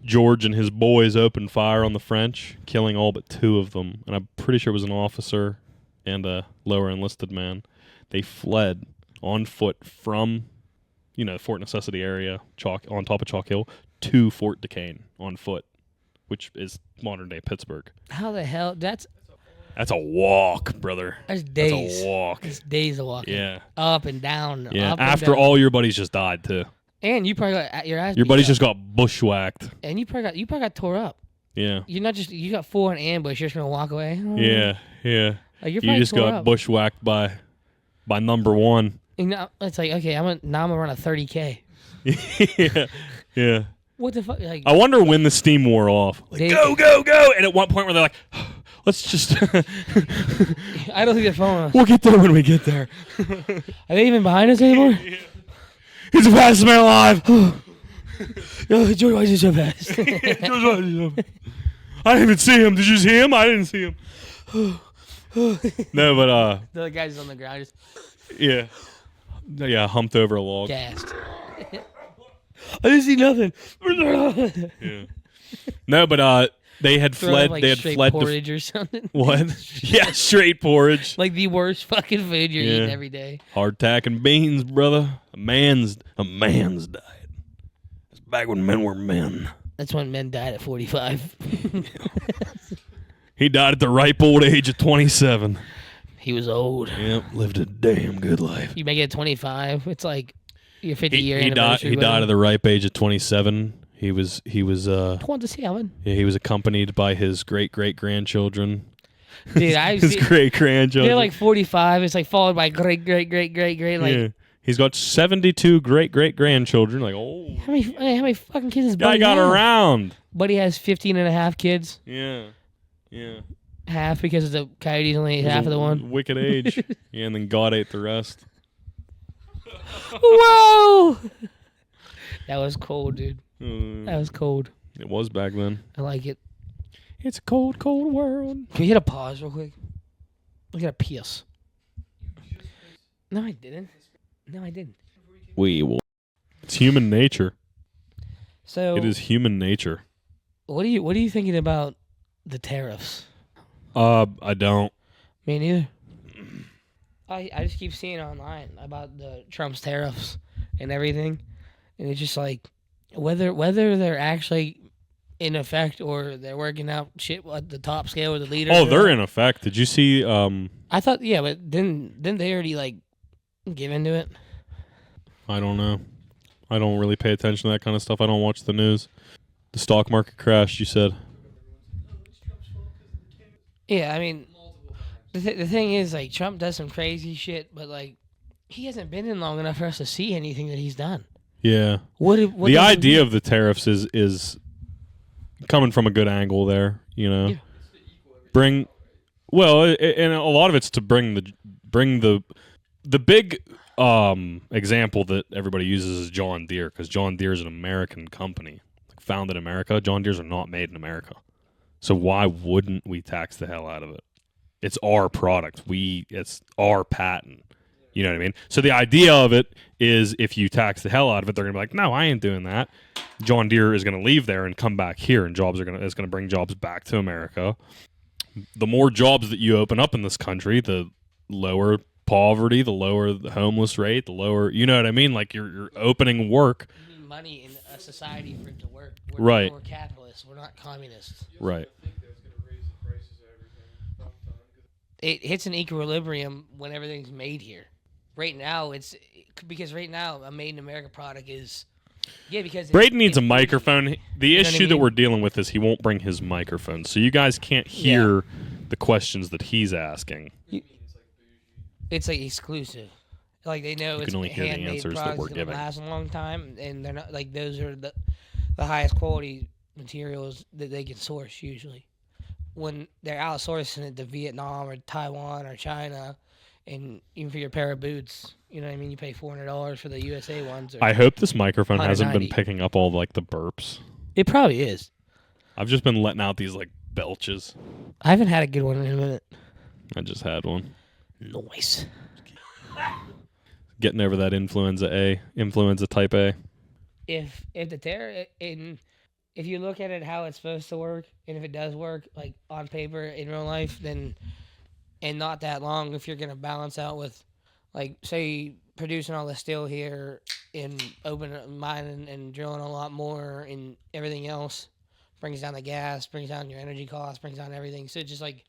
George and his boys opened fire on the French, killing all but 2 of them. And I'm pretty sure it was an officer and a lower enlisted man. They fled on foot from, Fort Necessity area, on top of Chalk Hill, to Fort Duquesne on foot, which is modern-day Pittsburgh. How the hell? That's a walk, brother. That's days. That's a walk. It's days of walking. Yeah. Up and down. Yeah. Up and After down. all your buddies just died, too. And you probably got your ass. Your buddies just got bushwhacked. And you probably got tore up. Yeah. You're not just you got full in ambush. You're just gonna walk away. Yeah. Like You just got bushwhacked by number 1. And now, it's like, okay, I'm gonna run a 30K. Yeah. What the fuck? Like, I wonder when the steam wore off. Like, go! And at one point where they're like, let's just... I don't think they're following us. We'll get there when we get there. Are they even behind us anymore? He's the fastest man alive. No, George Washington's so fast. I didn't even see him. Did you see him? I didn't see him. No, but... The other guy's on the ground just... Yeah. Yeah, humped over a log. Gassed. I didn't see nothing. Yeah. No, but they had fled. Like they had straight fled porridge or something. What? Yeah, straight porridge. Like the worst fucking food you're eating every day. Hardtack and beans, brother. A man's diet. It's back when men were men. That's when men died at 45. He died at the ripe old age of 27. He was old. Yep, lived a damn good life. You make it at 25. It's like your 50 year He anniversary. died at the ripe age of 27. He was 27. he was accompanied by his great grandchildren Dude, I've his seen, great grandchildren. they're like 45. It's like followed by great. Like, yeah. He's got 72 great grandchildren. Like, oh, how many fucking kids does guy Buddy got have? around. Buddy has 15 and a half kids. Yeah. Half because the coyotes only ate It was half a of the one. Wicked age. Yeah, and then God ate the rest. Whoa! That was cold, dude. That was cold. It was back then. I like it. It's a cold, cold world. Can we hit a pause real quick? I got a piss. No, I didn't. We will. It's human nature. So It is human nature. what are you thinking about the tariffs? I don't. Me neither. I just keep seeing online about the Trump's tariffs and everything, and it's just like whether they're actually in effect or they're working out shit at the top scale with the leaders. Oh, they're in effect. Did you see? I thought, yeah, but didn't they already like give into it? I don't know. I don't really pay attention to that kind of stuff. I don't watch the news. The stock market crashed, you said. Yeah, I mean, the thing is, like, Trump does some crazy shit, but like, he hasn't been in long enough for us to see anything that he's done. Yeah. What the idea of the tariffs is coming from a good angle there, you know. Yeah. And a lot of it's to bring the big example that everybody uses is John Deere, because John Deere is an American company, like founded in America. John Deere's are not made in America, so why wouldn't we tax the hell out of it? It's our product. It's our patent. You know what I mean? So the idea of it is, if you tax the hell out of it, they're gonna be like, no, I ain't doing that. John Deere is gonna leave there and come back here, and it's gonna bring jobs back to America. The more jobs that you open up in this country, the lower poverty, the lower the homeless rate, the lower, you know what I mean? Like you're opening work. You need money in a society for it to work. Right. We're capitalists. We're not communists. Right. It hits an equilibrium when everything's made here. Right now, because a made in America product is, because Braden needs a microphone. The issue that mean? we're dealing with is he won't bring his microphone, so you guys can't hear the questions that he's asking. It's like exclusive. Like they know it's can only hear the handmade answers that products we're gonna giving. last a long time, and they're not like those are the highest quality materials that they can source usually. When they're outsourcing it to Vietnam or Taiwan or China, and even for your pair of boots, you know what I mean, you pay $400 for the USA ones. I hope this microphone hasn't been 190. picking up all like the burps. It probably is. I've just been letting out these like belches. I haven't had a good one in a minute. I just had one. Nice. Getting over that influenza type A. If you look at it how it's supposed to work, and if it does work like on paper in real life, then and not that long, if you're gonna balance out with, like, say producing all the steel here and mining and drilling a lot more and everything else brings down the gas, brings down your energy costs, brings down everything. So it's just like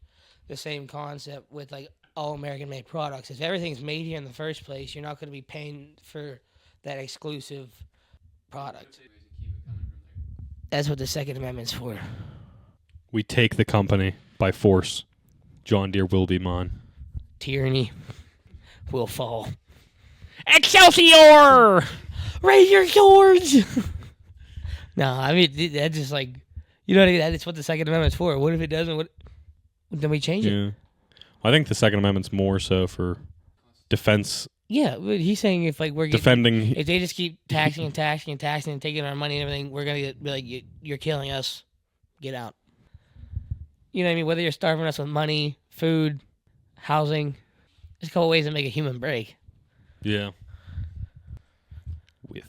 the same concept with like all American made products. If everything's made here in the first place, you're not going to be paying for that exclusive product. That's what the Second Amendment's for. We take the company by force. John Deere will be mine. Tyranny will fall. Excelsior! Raise your swords! No, I mean, that's just like, you know what I mean? That's what the Second Amendment's for. What if it doesn't? Then we change it. I think the Second Amendment's more so for defense. Yeah, but he's saying if like we're defending, if they just keep taxing and taking our money and everything, we're gonna be like, you're killing us. Get out. You know what I mean? Whether you're starving us with money, food, housing, there's a couple ways to make a human break. Yeah. With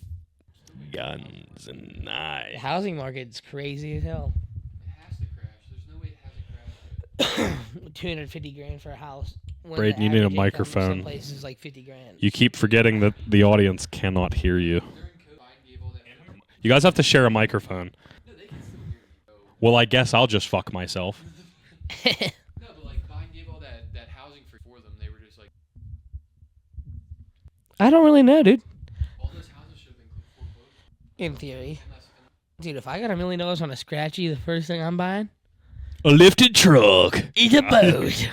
guns and knives. The housing market's crazy as hell. It has to crash. There's no way it hasn't crashed. $250,000 for a house. Braden, you need a microphone. Some places like $50,000. You keep forgetting that the audience cannot hear you. You guys have to share a microphone. Well, I guess I'll just fuck myself. No, but like Biden gave all that housing for them. They were just like, I don't really know, dude. all those houses should have been foreclosed. In theory. Dude, if I got $1 million on a scratchy, the first thing I'm buying? A lifted truck. It's a boat.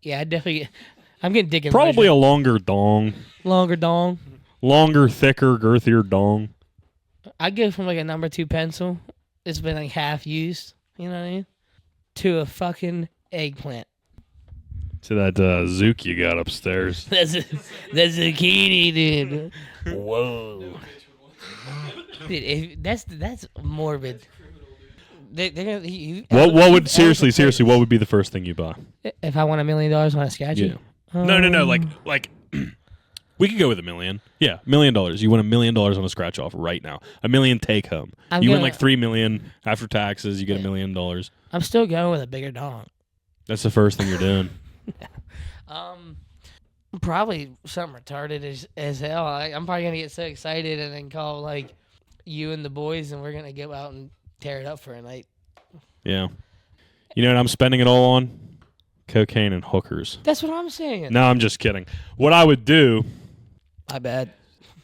Yeah, I definitely. I'm getting dick and Probably a longer dong. longer dong. Longer, thicker, girthier dong. I go from like a number 2 pencil. It's been like half used. You know what I mean? To a fucking eggplant. To that zook you got upstairs. That's a zucchini, dude. Whoa. Dude, that's morbid. They're gonna, What would seriously? What would be the first thing you buy? If I won $1 million on a scratchy? Yeah. No. Like we could go with $1 million. Yeah, $1 million. You win $1 million on a scratch off right now. $1 million take home. You win like $3 million after taxes. You get $1 million. I'm still going with a bigger dong. That's the first thing you're doing. Probably something retarded as hell. I'm probably gonna get so excited and then call like you and the boys, and we're gonna go out and tear it up for a night. Yeah. You know what I'm spending it all on? Cocaine and hookers. That's what I'm saying. No, I'm just kidding. What I would do. My bad.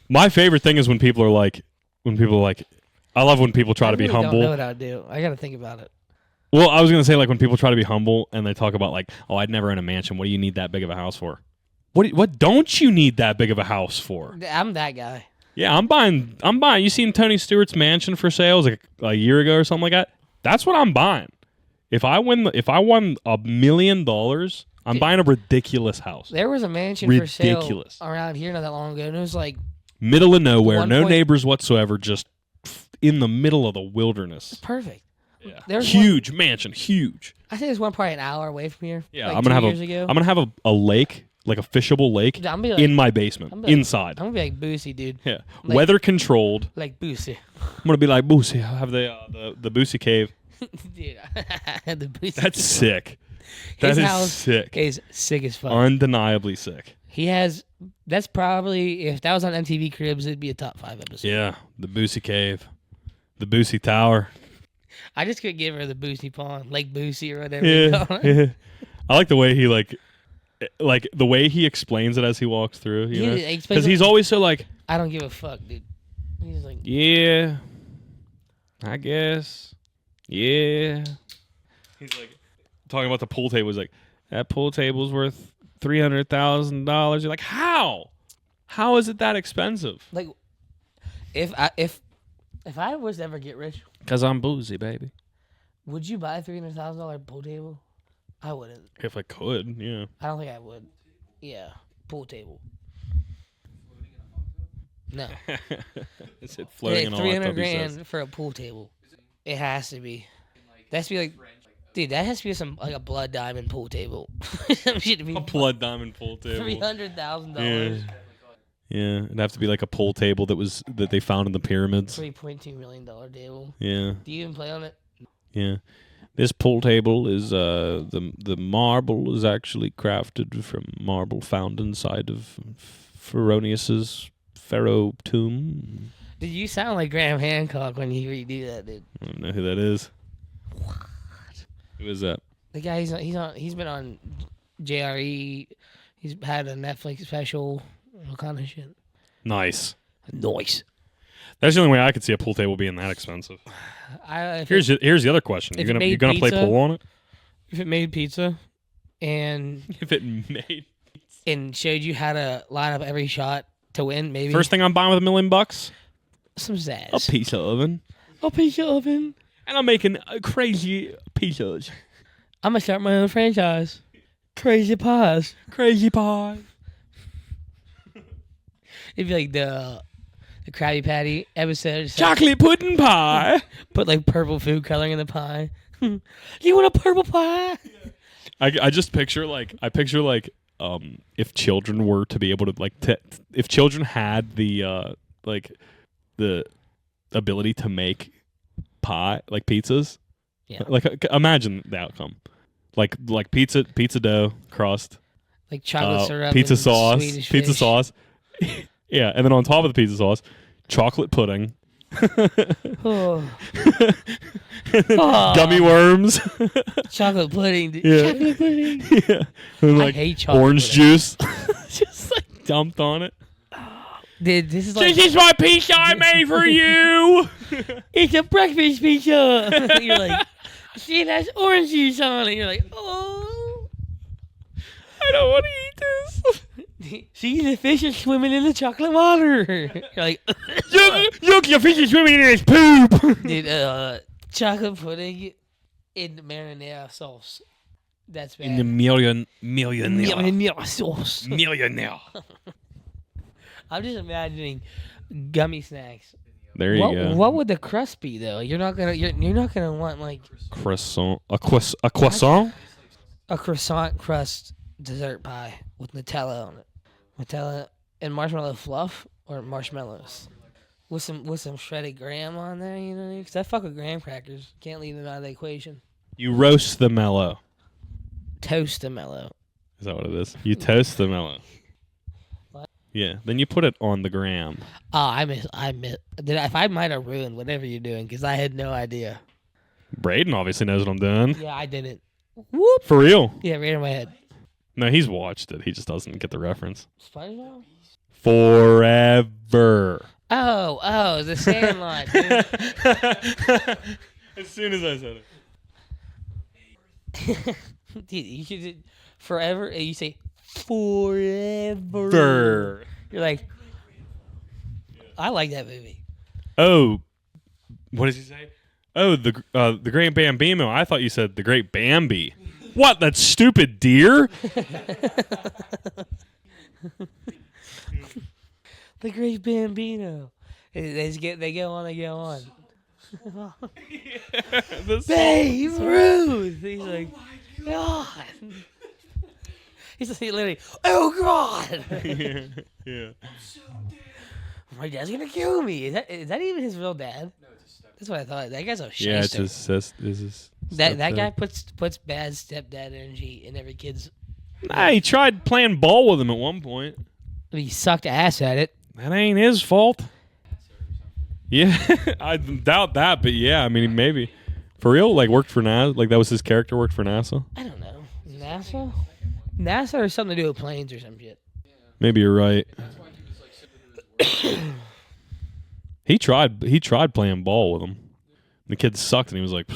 My favorite thing is when people are like, I love when people try to be humble. I don't know what I'd do. I gotta think about it. Well, I was gonna say like when people try to be humble and they talk about like, oh, I'd never own a mansion. What do you need that big of a house for? What don't you need that big of a house for? I'm that guy. Yeah, I'm buying. You seen Tony Stewart's mansion for sale like a year ago or something like that? That's what I'm buying. If I won $1 million, I'm buying a ridiculous house. There was a mansion for sale around here not that long ago, and it was like middle of nowhere, no neighbors whatsoever, just in the middle of the wilderness. Perfect. Yeah. Huge mansion, huge. I think there's one probably an hour away from here. Yeah, like I'm gonna have a lake, like a fishable lake, like, in my basement, inside. I'm gonna be like Boosie, dude. Yeah, like, weather controlled. Like Boosie. I'm gonna be like Boosie. I'll have the Boosie cave. Dude, the Boosie. That's sick. That is sick. Is sick as fuck. Undeniably sick. He has. That's probably, if that was on MTV Cribs, it'd be a top 5 episode. Yeah, the Boosie cave, the Boosie Tower. I just could give her the Boosie Pond, Lake Boosie or whatever you call it. Yeah. I like the way he like the way he explains it as he walks through. You know, because he's always so like, I don't give a fuck, dude. He's like, yeah, I guess, yeah. He's like talking about the pool table. He's like, that pool table's worth $300,000. You're like, how? How is it that expensive? Like, if I was to ever get rich, because I'm boozy, baby. Would you buy a $300,000 pool table? I wouldn't. If I could, yeah. I don't think I would. Yeah, pool table. No. Is it floating in a $300 grand for a pool table? It has to be. That has to be like, dude. That has to be some like a blood diamond pool table. A blood diamond pool table. $300,000. Yeah, it'd have to be like a pool table that they found in the pyramids. $3.2 million table. Yeah. Do you even play on it? Yeah. This pool table is the marble is actually crafted from marble found inside of Pharaonius's pharaoh tomb. Did you sound like Graham Hancock when you redo that, dude? I don't know who that is. What? Who is that? The guy he's been on JRE. He's had a Netflix special. All kind of shit. Nice. That's the only way I could see a pool table being that expensive. Here's the other question. You're gonna play pool on it? If it made pizza, and if it made pizza. And showed you how to line up every shot to win, maybe. First thing I'm buying with $1 million? Some zazz. A pizza oven. And I'm making crazy pizzas. I'm gonna start my own franchise. Crazy pies. It'd be like the Krabby Patty episode. Chocolate pudding pie. Put like purple food coloring in the pie. Do you want a purple pie? I just picture if children were to be able to if children had the the ability to make pie like pizzas. Yeah. Like imagine the outcome. Like pizza dough crust. Like chocolate syrup. Pizza sauce. Swedish pizza fish. Sauce. Yeah, and then on top of the pizza sauce, chocolate pudding. Gummy worms. Chocolate pudding. Dude. Yeah. Chocolate pudding. Yeah. And I hate chocolate orange pudding. juice. Just like dumped on it. Dude, this is like... This is my pizza I made for you. It's a breakfast pizza. You're like, See, it has orange juice on it. You're like, oh. I don't want to eat this. See, the fish is swimming in the chocolate water. You're like, Look, your fish is swimming in its poop. dude, chocolate pudding in marinara sauce. That's bad. In the millionaire sauce. millionaire. I'm just imagining gummy snacks. There you go. What would the crust be though? You're not gonna want like Croissant. A croissant. a croissant crust dessert pie with Nutella on it. Nutella and marshmallow fluff or marshmallows with some shredded graham on there. You know, because I fuck with graham crackers. Can't leave them out of the equation. You roast the mellow. Toast the mellow. Is that what it is? You toast the mellow. What? Yeah. Then you put it on the gram. Oh, I miss. If I might have ruined whatever you're doing because I had no idea. Braden obviously knows what I'm doing. Yeah, I didn't. Whoop. For real. Yeah, right in my head. No, he's watched it. He just doesn't get the reference. SpongeBob? Forever. Oh, the Sandlot, dude. As soon as I said Dude, you should forever. You say forever. it. You're like, I like that movie. Oh, what does he say? Oh, the Great Bambino. I thought you said the Great Bambi. What? That stupid deer? The Great Bambino. They go on. Babe Ruth. He's like, God. He's like, literally, oh God. Yeah. My dad's gonna kill me. Is that even his real dad? No, it's a step. That's what I thought. That guy's a shyster. Yeah, it's his That stepdad. guy puts bad stepdad energy in every kid's. Nah, he tried playing ball with him at one point. He sucked ass at it. That ain't his fault. Yeah, I doubt that, but yeah, I mean, maybe. For real? Like, worked for NASA? Like, that was his character, worked for NASA? I don't know. NASA? NASA or something to do with planes or some shit. Maybe you're right. That's why he was like simply who his work. He tried playing ball with him. The kid sucked, and he was like,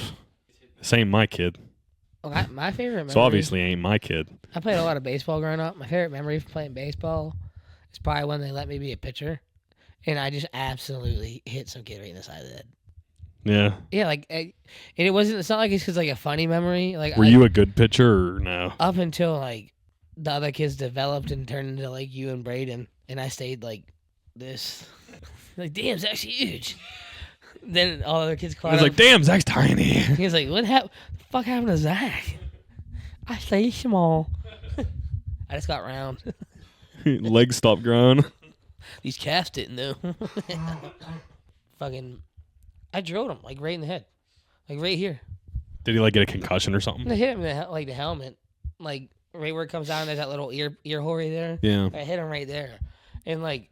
this ain't my kid. Well, my favorite memory. So obviously ain't my kid. I played a lot of baseball growing up. My favorite memory from playing baseball is probably when they let me be a pitcher. And I just absolutely hit some kid right in the side of the head. Yeah. Yeah, like, and it wasn't. It's not like it's just like a funny memory. Like, Were you a good pitcher or no? up until like the other kids developed and turned into like you and Braden, and I stayed like this. Like, damn, Zach's huge. Then all the other kids I caught was up. like, damn, Zach's tiny. He was like, the fuck happened to Zach? I stay small. I just got round. Legs stopped growing. These calves didn't though. Fucking, I drilled him like right in the head, like right here. Did he like get a concussion or something? I hit him in the helmet, like right where it comes down. There's that little ear hole right there. Yeah. I hit him right there, and like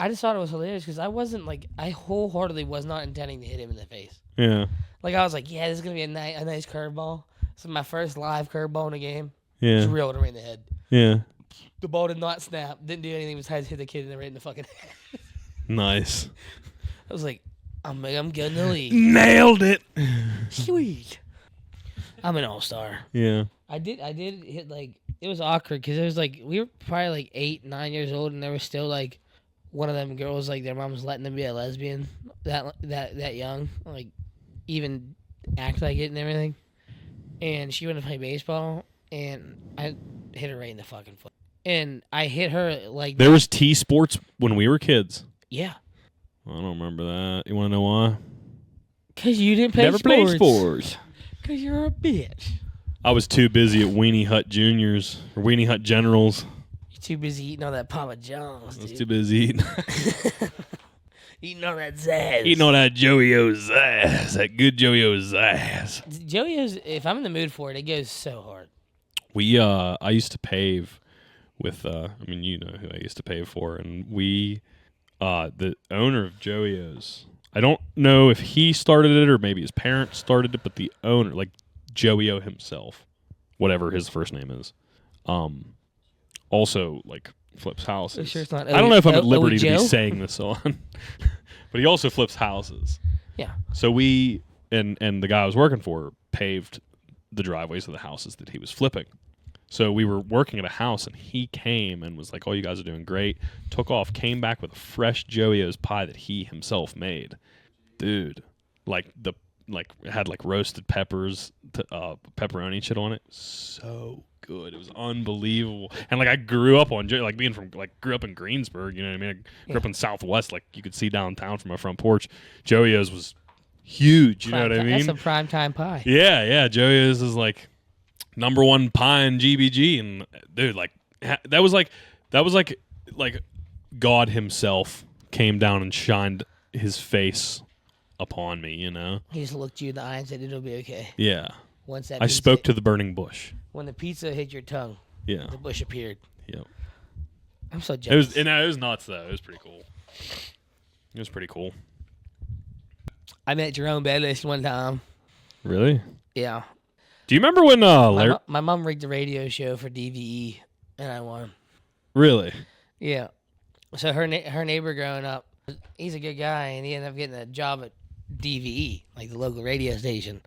I just thought it was hilarious because I wholeheartedly was not intending to hit him in the face. Yeah. Like I was like, yeah, this is gonna be a nice curveball. This is my first live curveball in a game. Yeah. Drilled him right in the head. Yeah. The ball did not snap. Didn't do anything besides hit the kid right in the fucking head. Nice. I was like, I'm good in the league. Nailed it. Sweet. I'm an all-star. Yeah. I did hit like it was awkward because it was like we were probably like 8, 9 years old and there was still like one of them girls like their mom was letting them be a lesbian that young, like even act like it and everything. And she went to play baseball and I hit her right in the fucking foot. And I hit her like There was T Sports when we were kids. yeah. I don't remember that. You want to know why? Cause you didn't play Never played sports. Cause you're a bitch. I was too busy at Weenie Hut Juniors or Weenie Hut Generals. You're too busy eating all that Papa John's, I was dude. too busy eating. Eating all that zazz. Eating all that Joey-O's ass. That good Joey-O's ass. Joey-O's, if I'm in the mood for it, it goes so hard. I used to pave with, I mean, you know who I used to pave for, and the owner of Joey-O's, I don't know if he started it or maybe his parents started it, but the owner, like Joey-O himself, whatever his first name is, also, like, flips houses. Sure it's not I don't know if I'm at liberty to be Joe? saying this on, but he also flips houses. Yeah. So we, and the guy I was working for, paved the driveways of the houses that he was flipping. So we were working at a house, and he came and was like, "Oh, you guys are doing great." Took off, came back with a fresh Joey-O's pie that he himself made. Dude, it had like roasted peppers, pepperoni shit on it. So good. It was unbelievable. And like I grew up on grew up in Greensburg, you know what I mean? I grew up in Southwest, like you could see downtown from my front porch. Joey-O's was huge, you know what I mean? That's a primetime pie. Yeah, Joey-O's is like #1 pie in GBG, and dude, like that was like God himself came down and shined his face upon me, you know. He just looked you in the eye and said, "It'll be okay." Yeah. Once that I spoke to the burning bush. When the pizza hit your tongue, yeah, the bush appeared. Yep. I'm so jealous. It was nuts though. It was pretty cool. It was pretty cool. I met Jerome Bettis one time. Really? Yeah. Do you remember when my mom rigged a radio show for DVE and I won? Really? Yeah. So her neighbor growing up, he's a good guy, and he ended up getting a job at DVE, like the local radio station.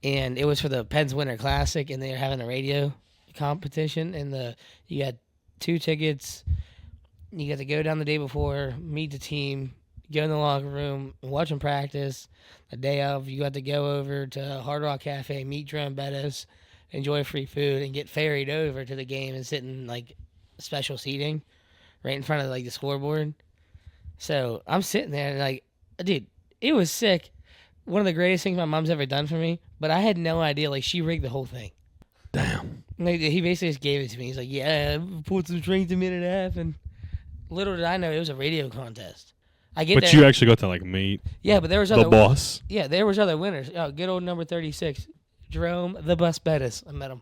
And it was for the Penn's Winter Classic, and they were having a radio competition, and you had 2 tickets. You got to go down the day before, meet the team, go in the locker room, watch them practice. The day of, you got to go over to Hard Rock Cafe, meet Jerome Bettis, enjoy free food, and get ferried over to the game and sit in like special seating right in front of like the scoreboard. So I'm sitting there and like, dude, it was sick. One of the greatest things my mom's ever done for me, but I had no idea. Like, she rigged the whole thing. Damn. Like, he basically just gave it to me. He's like, "Yeah, pulled some strings a minute and a half," and little did I know it was a radio contest. But you actually got to like meet. Yeah, but there was the boss. Yeah, there was other winners. Oh, good old number 36, Jerome the Bus Bettis. I met him.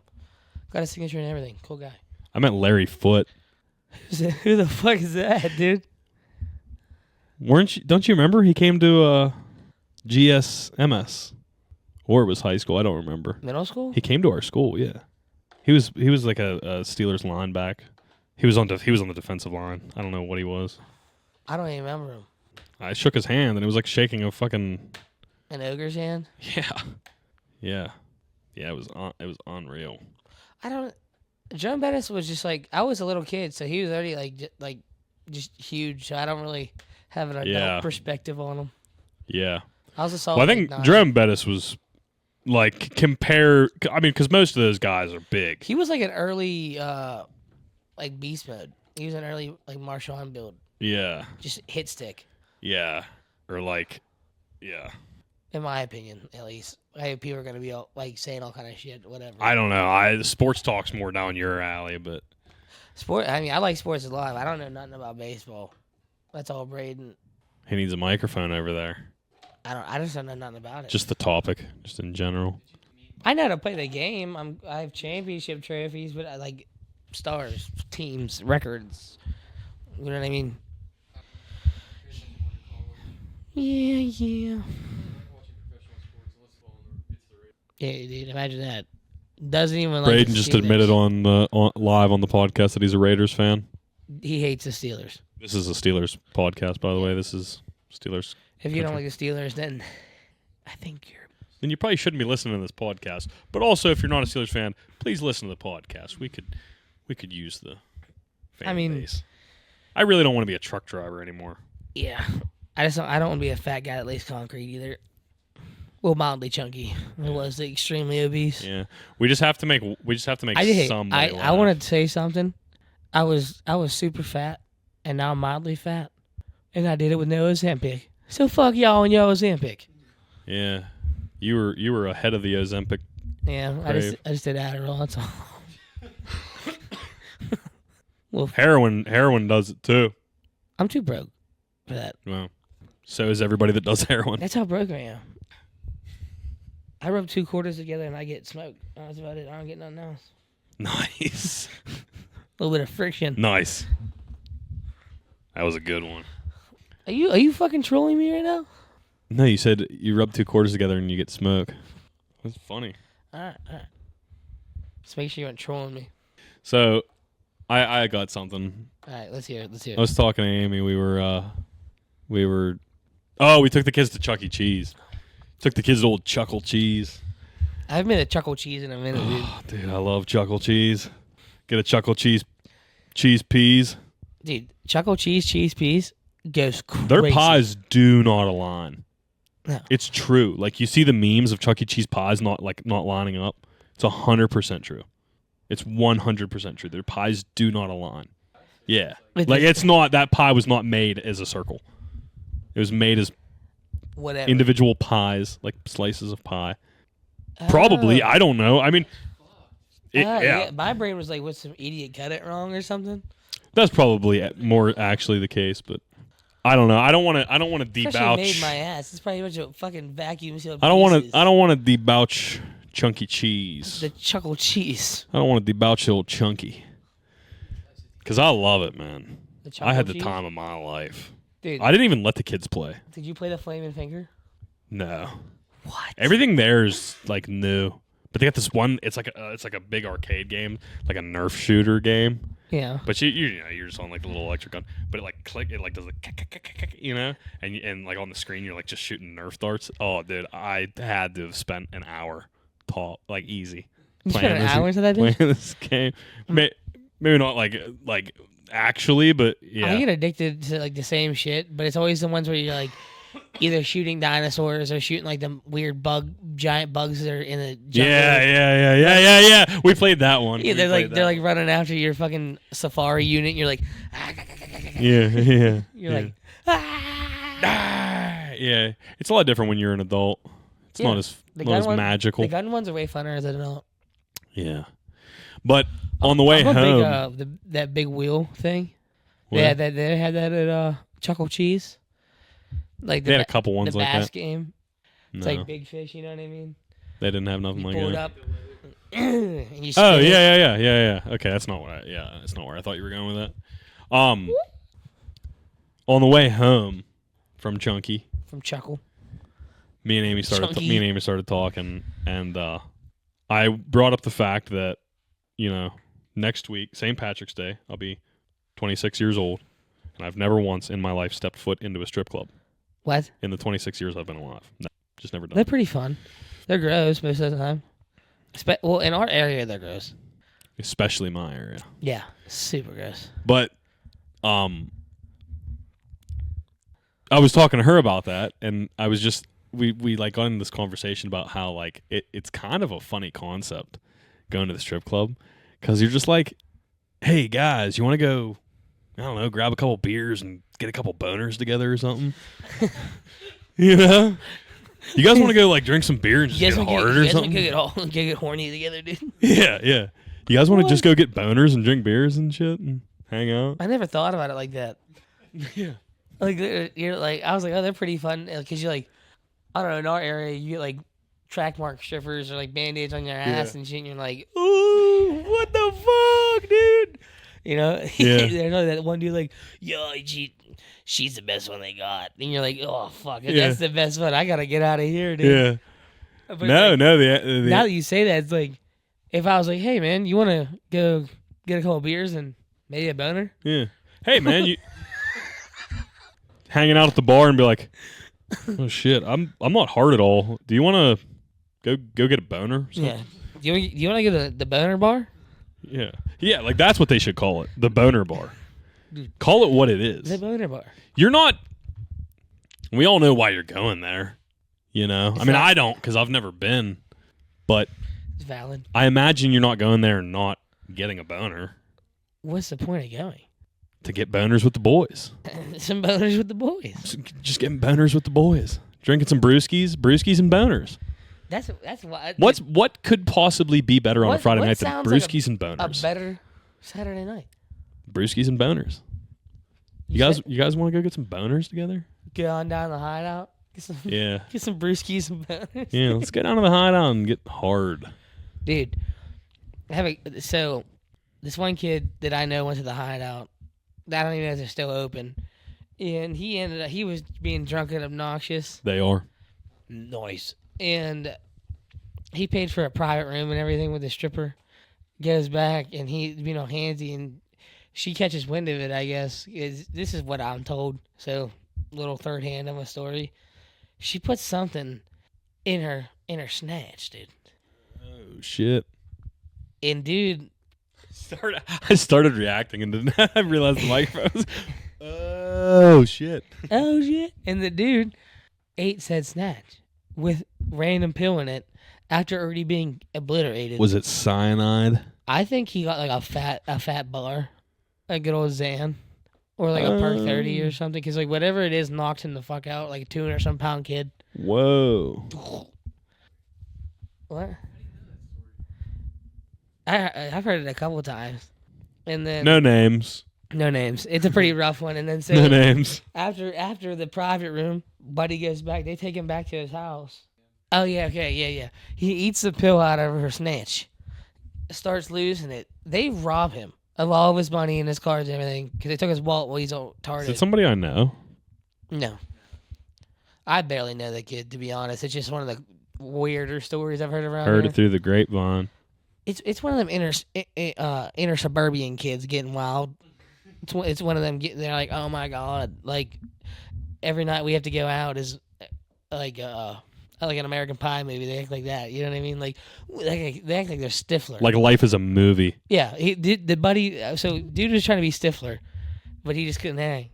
Got his signature and everything. Cool guy. I met Larry Foote. Who the fuck is that, dude? Don't you remember? He came to GSMS, or it was high school. I don't remember. Middle school? He came to our school. Yeah, he was like a Steelers linebacker. He was on the defensive line. I don't know what he was. I don't even remember him. I shook his hand, and it was like shaking a fucking an ogre's hand. Yeah. It was unreal. Jerome Bettis was just like, I was a little kid, so he was already just huge. So I don't really have an adult perspective on him. Yeah. I was a solid. Well, I think Jerome Bettis was like because most of those guys are big. He was like an early beast mode. He was an early like Marshawn build. Yeah. Just hit stick. Yeah. Or in my opinion, at least. People are going to be like saying all kind of shit, whatever. I don't know. The sports talk's more down your alley, but I like sports a lot. I don't know nothing about baseball. That's all Braden. He needs a microphone over there. I just don't know nothing about it. Just the topic, just in general. I know how to play the game. I have championship trophies, but I like stars, teams, records. You know what I mean? Yeah. Yeah, dude, imagine that. Doesn't even like Braden just admitted on live on the podcast that he's a Raiders fan. He hates the Steelers. This is a Steelers podcast, by the way. This is Steelers. If you don't like the Steelers, then I think then you probably shouldn't be listening to this podcast. But also, if you're not a Steelers fan, please listen to the podcast. We could use the fan base. I really don't want to be a truck driver anymore. Yeah, I don't want to be a fat guy that lays concrete either. Well, mildly chunky. It was extremely obese. Yeah, we just have to make somebody laugh. I want to say something. I was super fat, and now I'm mildly fat, and I did it with no Ozempic. So fuck y'all and your Ozempic. Yeah, you were ahead of the Ozempic. Yeah, I just did Adderall. That's all. Well, heroin does it too. I'm too broke for that. Well, so is everybody that does heroin. That's how broke I am. I rub 2 quarters together and I get smoked. That's about it. I don't get nothing else. Nice. A little bit of friction. Nice. That was a good one. Are you fucking trolling me right now? No, you said you rub 2 quarters together and you get smoke. That's funny. All right. Just make sure you aren't trolling me. So, I got something. All right, let's hear it. I was talking to Amy. We took the kids to Chuck E. Cheese. Took the kids to old Chuckle Cheese. I haven't been to Chuckle Cheese in a minute, dude. Dude, I love Chuckle Cheese. Get a Chuckle Cheese peas. Dude, Chuckle Cheese peas goes crazy. Their pies do not align. No. It's true. Like, you see the memes of Chuck E. Cheese pies not lining up. It's 100% true. It's 100% true. Their pies do not align. Yeah. Like, it's not, that pie was not made as a circle. It was made as whatever individual pies, like slices of pie. Probably. I don't know. I mean, yeah. My brain was like, what, some idiot cut it wrong or something? That's probably more actually the case, but I don't know. I don't want to debouch. Made my ass. It's probably a bunch of fucking vacuum sealed. I don't want to debauch Chunky Cheese. The Chuckle Cheese. I don't want to debauch old Chunky. Because I love it, man. I had the time of my life. Dude, I didn't even let the kids play. Did you play the Flaming Finger? No. What? Everything there is like new, but they got this one. It's like a big arcade game, like a Nerf shooter game. Yeah. But you're just on like the little electric gun, but it like does like you know, and like on the screen you're like just shooting Nerf darts. Oh, dude, I had to have spent an hour like easy. You spent an hour into that playing this game. Maybe not like actually, but yeah. I get addicted to like the same shit, but it's always the ones where you're like either shooting dinosaurs or shooting like the weird giant bugs that are in the jungle. Yeah. We played that one. Yeah, they're like running after your fucking safari unit. And you're like, yeah. You're like, yeah. It's a lot different when you're an adult. It's not as magical. The gun ones are way funner as an adult. Yeah, but on the way home, that big wheel thing. What? They had that at Chuckle Cheese. Like they had a couple ones like that. The bass game. It's like Big Fish, you know what I mean? They didn't have nothing like that. You pull it up. And you yeah. Okay, that's not where I thought you were going with that. On the way home from Chunky, from Chuckle, me and Amy started talking, and I brought up the fact that next week, St. Patrick's Day, I'll be 26 years old, and I've never once in my life stepped foot into a strip club. What? In the 26 years I've been alive. No, just never done. They're pretty fun. They're gross most of the time. Well, in our area, they're gross. Especially my area. Yeah, super gross. But, I was talking to her about that, and I was just we like got into this conversation about how like it's kind of a funny concept going to the strip club, because you're just like, hey guys, you want to go? I don't know, grab a couple beers and get a couple boners together or something. You know? You guys want to go like drink some beer and just get hard or something? You guys want to get horny together, dude? Yeah. You guys want to just go get boners and drink beers and shit and hang out? I never thought about it like that. Yeah. Like you're like, I was like, oh, they're pretty fun, because you're like, I don't know, in our area you get like track mark strippers or like band-aids on your ass and shit, and you're like, ooh, what the fuck, dude? You know? Yeah. There's that one dude like, yo, she's the best one they got. And you're like, oh, fuck, that's the best one. I got to get out of here, dude. Yeah. But no. Now that you say that, it's like, if I was like, hey, man, you want to go get a couple beers and maybe a boner? Yeah. Hey, man, you hanging out at the bar and be like, oh, shit, I'm not hard at all. Do you want to go get a boner? Yeah. Do you want to go to the boner bar? Yeah, like that's what they should call it, the boner bar. Dude, call it what it is. The boner bar. You're not. We all know why you're going there. You know, I don't, because I've never been. But it's valid. I imagine you're not going there and not getting a boner. What's the point of going? To get boners with the boys. Some boners with the boys. Just getting boners with the boys. Drinking some brewskis and boners. That's why. What could possibly be better on a Friday night than brewskis and boners? A better Saturday night. Brewskis and boners. You guys want to go get some boners together? Go on down to the hideout. Get some brewskis and boners. Yeah, let's go down to the hideout and get hard. Dude, so this one kid that I know went to the hideout. I don't even know if they're still open. And he was being drunk and obnoxious. They are. Nice. And he paid for a private room and everything with the stripper. Goes back and he, handsy, and she catches wind of it, I guess. This is what I'm told. So, little third hand of a story. She put something in her snatch, dude. shit. And dude, I started reacting and then I realized the microphone was, oh shit. Oh shit. And the dude ate said snatch with random pill in it after already being obliterated. Was it cyanide? I think he got like a fat bar, a good old Xan, or like a Perk 30 or something. Because like whatever it is knocks him the fuck out, like a 200 or some pound kid. Whoa. What? I've heard it a couple times, and then No names. no names. It's a pretty rough one. And then so No names. after the private room, Buddy goes back. They take him back to his house. Oh yeah, okay, yeah. He eats the pill out of her snatch, starts losing it. They rob him of all of his money and his cards and everything because they took his wallet while he's all retarded. Is it somebody I know? No, I barely know that kid, to be honest. It's just one of the weirder stories I've heard around. Heard here. it through the grapevine. It's one of them inner suburban kids getting wild. It's one of them getting. They're like, oh my god, like every night we have to go out is like an American Pie movie. They act like that. You know what I mean? Like they act like they're Stifler. Like life is a movie. Yeah, the buddy. So dude was trying to be Stifler, but he just couldn't hang.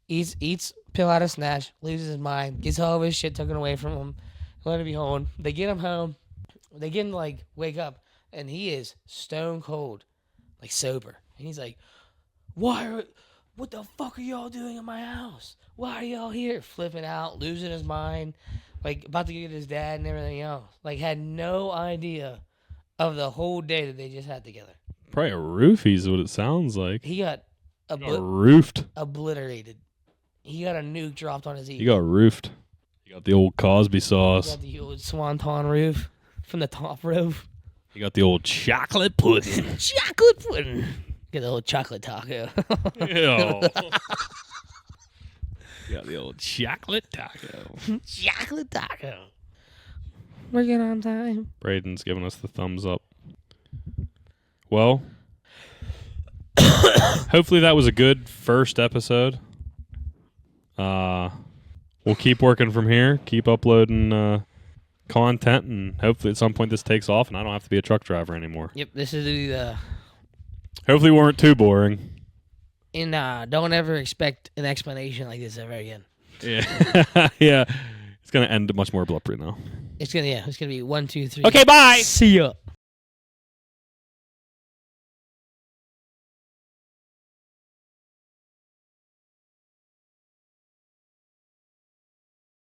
Eats pill out of snatch, loses his mind, gets all of his shit taken away from him. Let him be home. They get him home. They get him to like wake up, and he is stone cold, like sober. And he's like, what the fuck are y'all doing in my house? Why are y'all here? Flipping out, losing his mind, like about to get his dad and everything else. Like had no idea of the whole day that they just had together. Probably a roofie is what it sounds like. He got roofed. Obliterated. He got a nuke dropped on his ear. You got roofed. You got the old Cosby sauce. He got the old swanton roof from the top roof. You got the old chocolate pudding. Chocolate pudding. Get the old chocolate taco. Ew. You got the old chocolate taco. Chocolate taco. We're getting on time. Braden's giving us the thumbs up. Well, hopefully that was a good first episode. We'll keep working from here. Keep uploading content, and hopefully at some point this takes off, and I don't have to be a truck driver anymore. Yep, this is the. Hopefully we weren't too boring. And don't ever expect an explanation like this ever again. Yeah, yeah. It's gonna end much more abruptly now. It's gonna be 1, 2, 3. Okay, bye. See ya.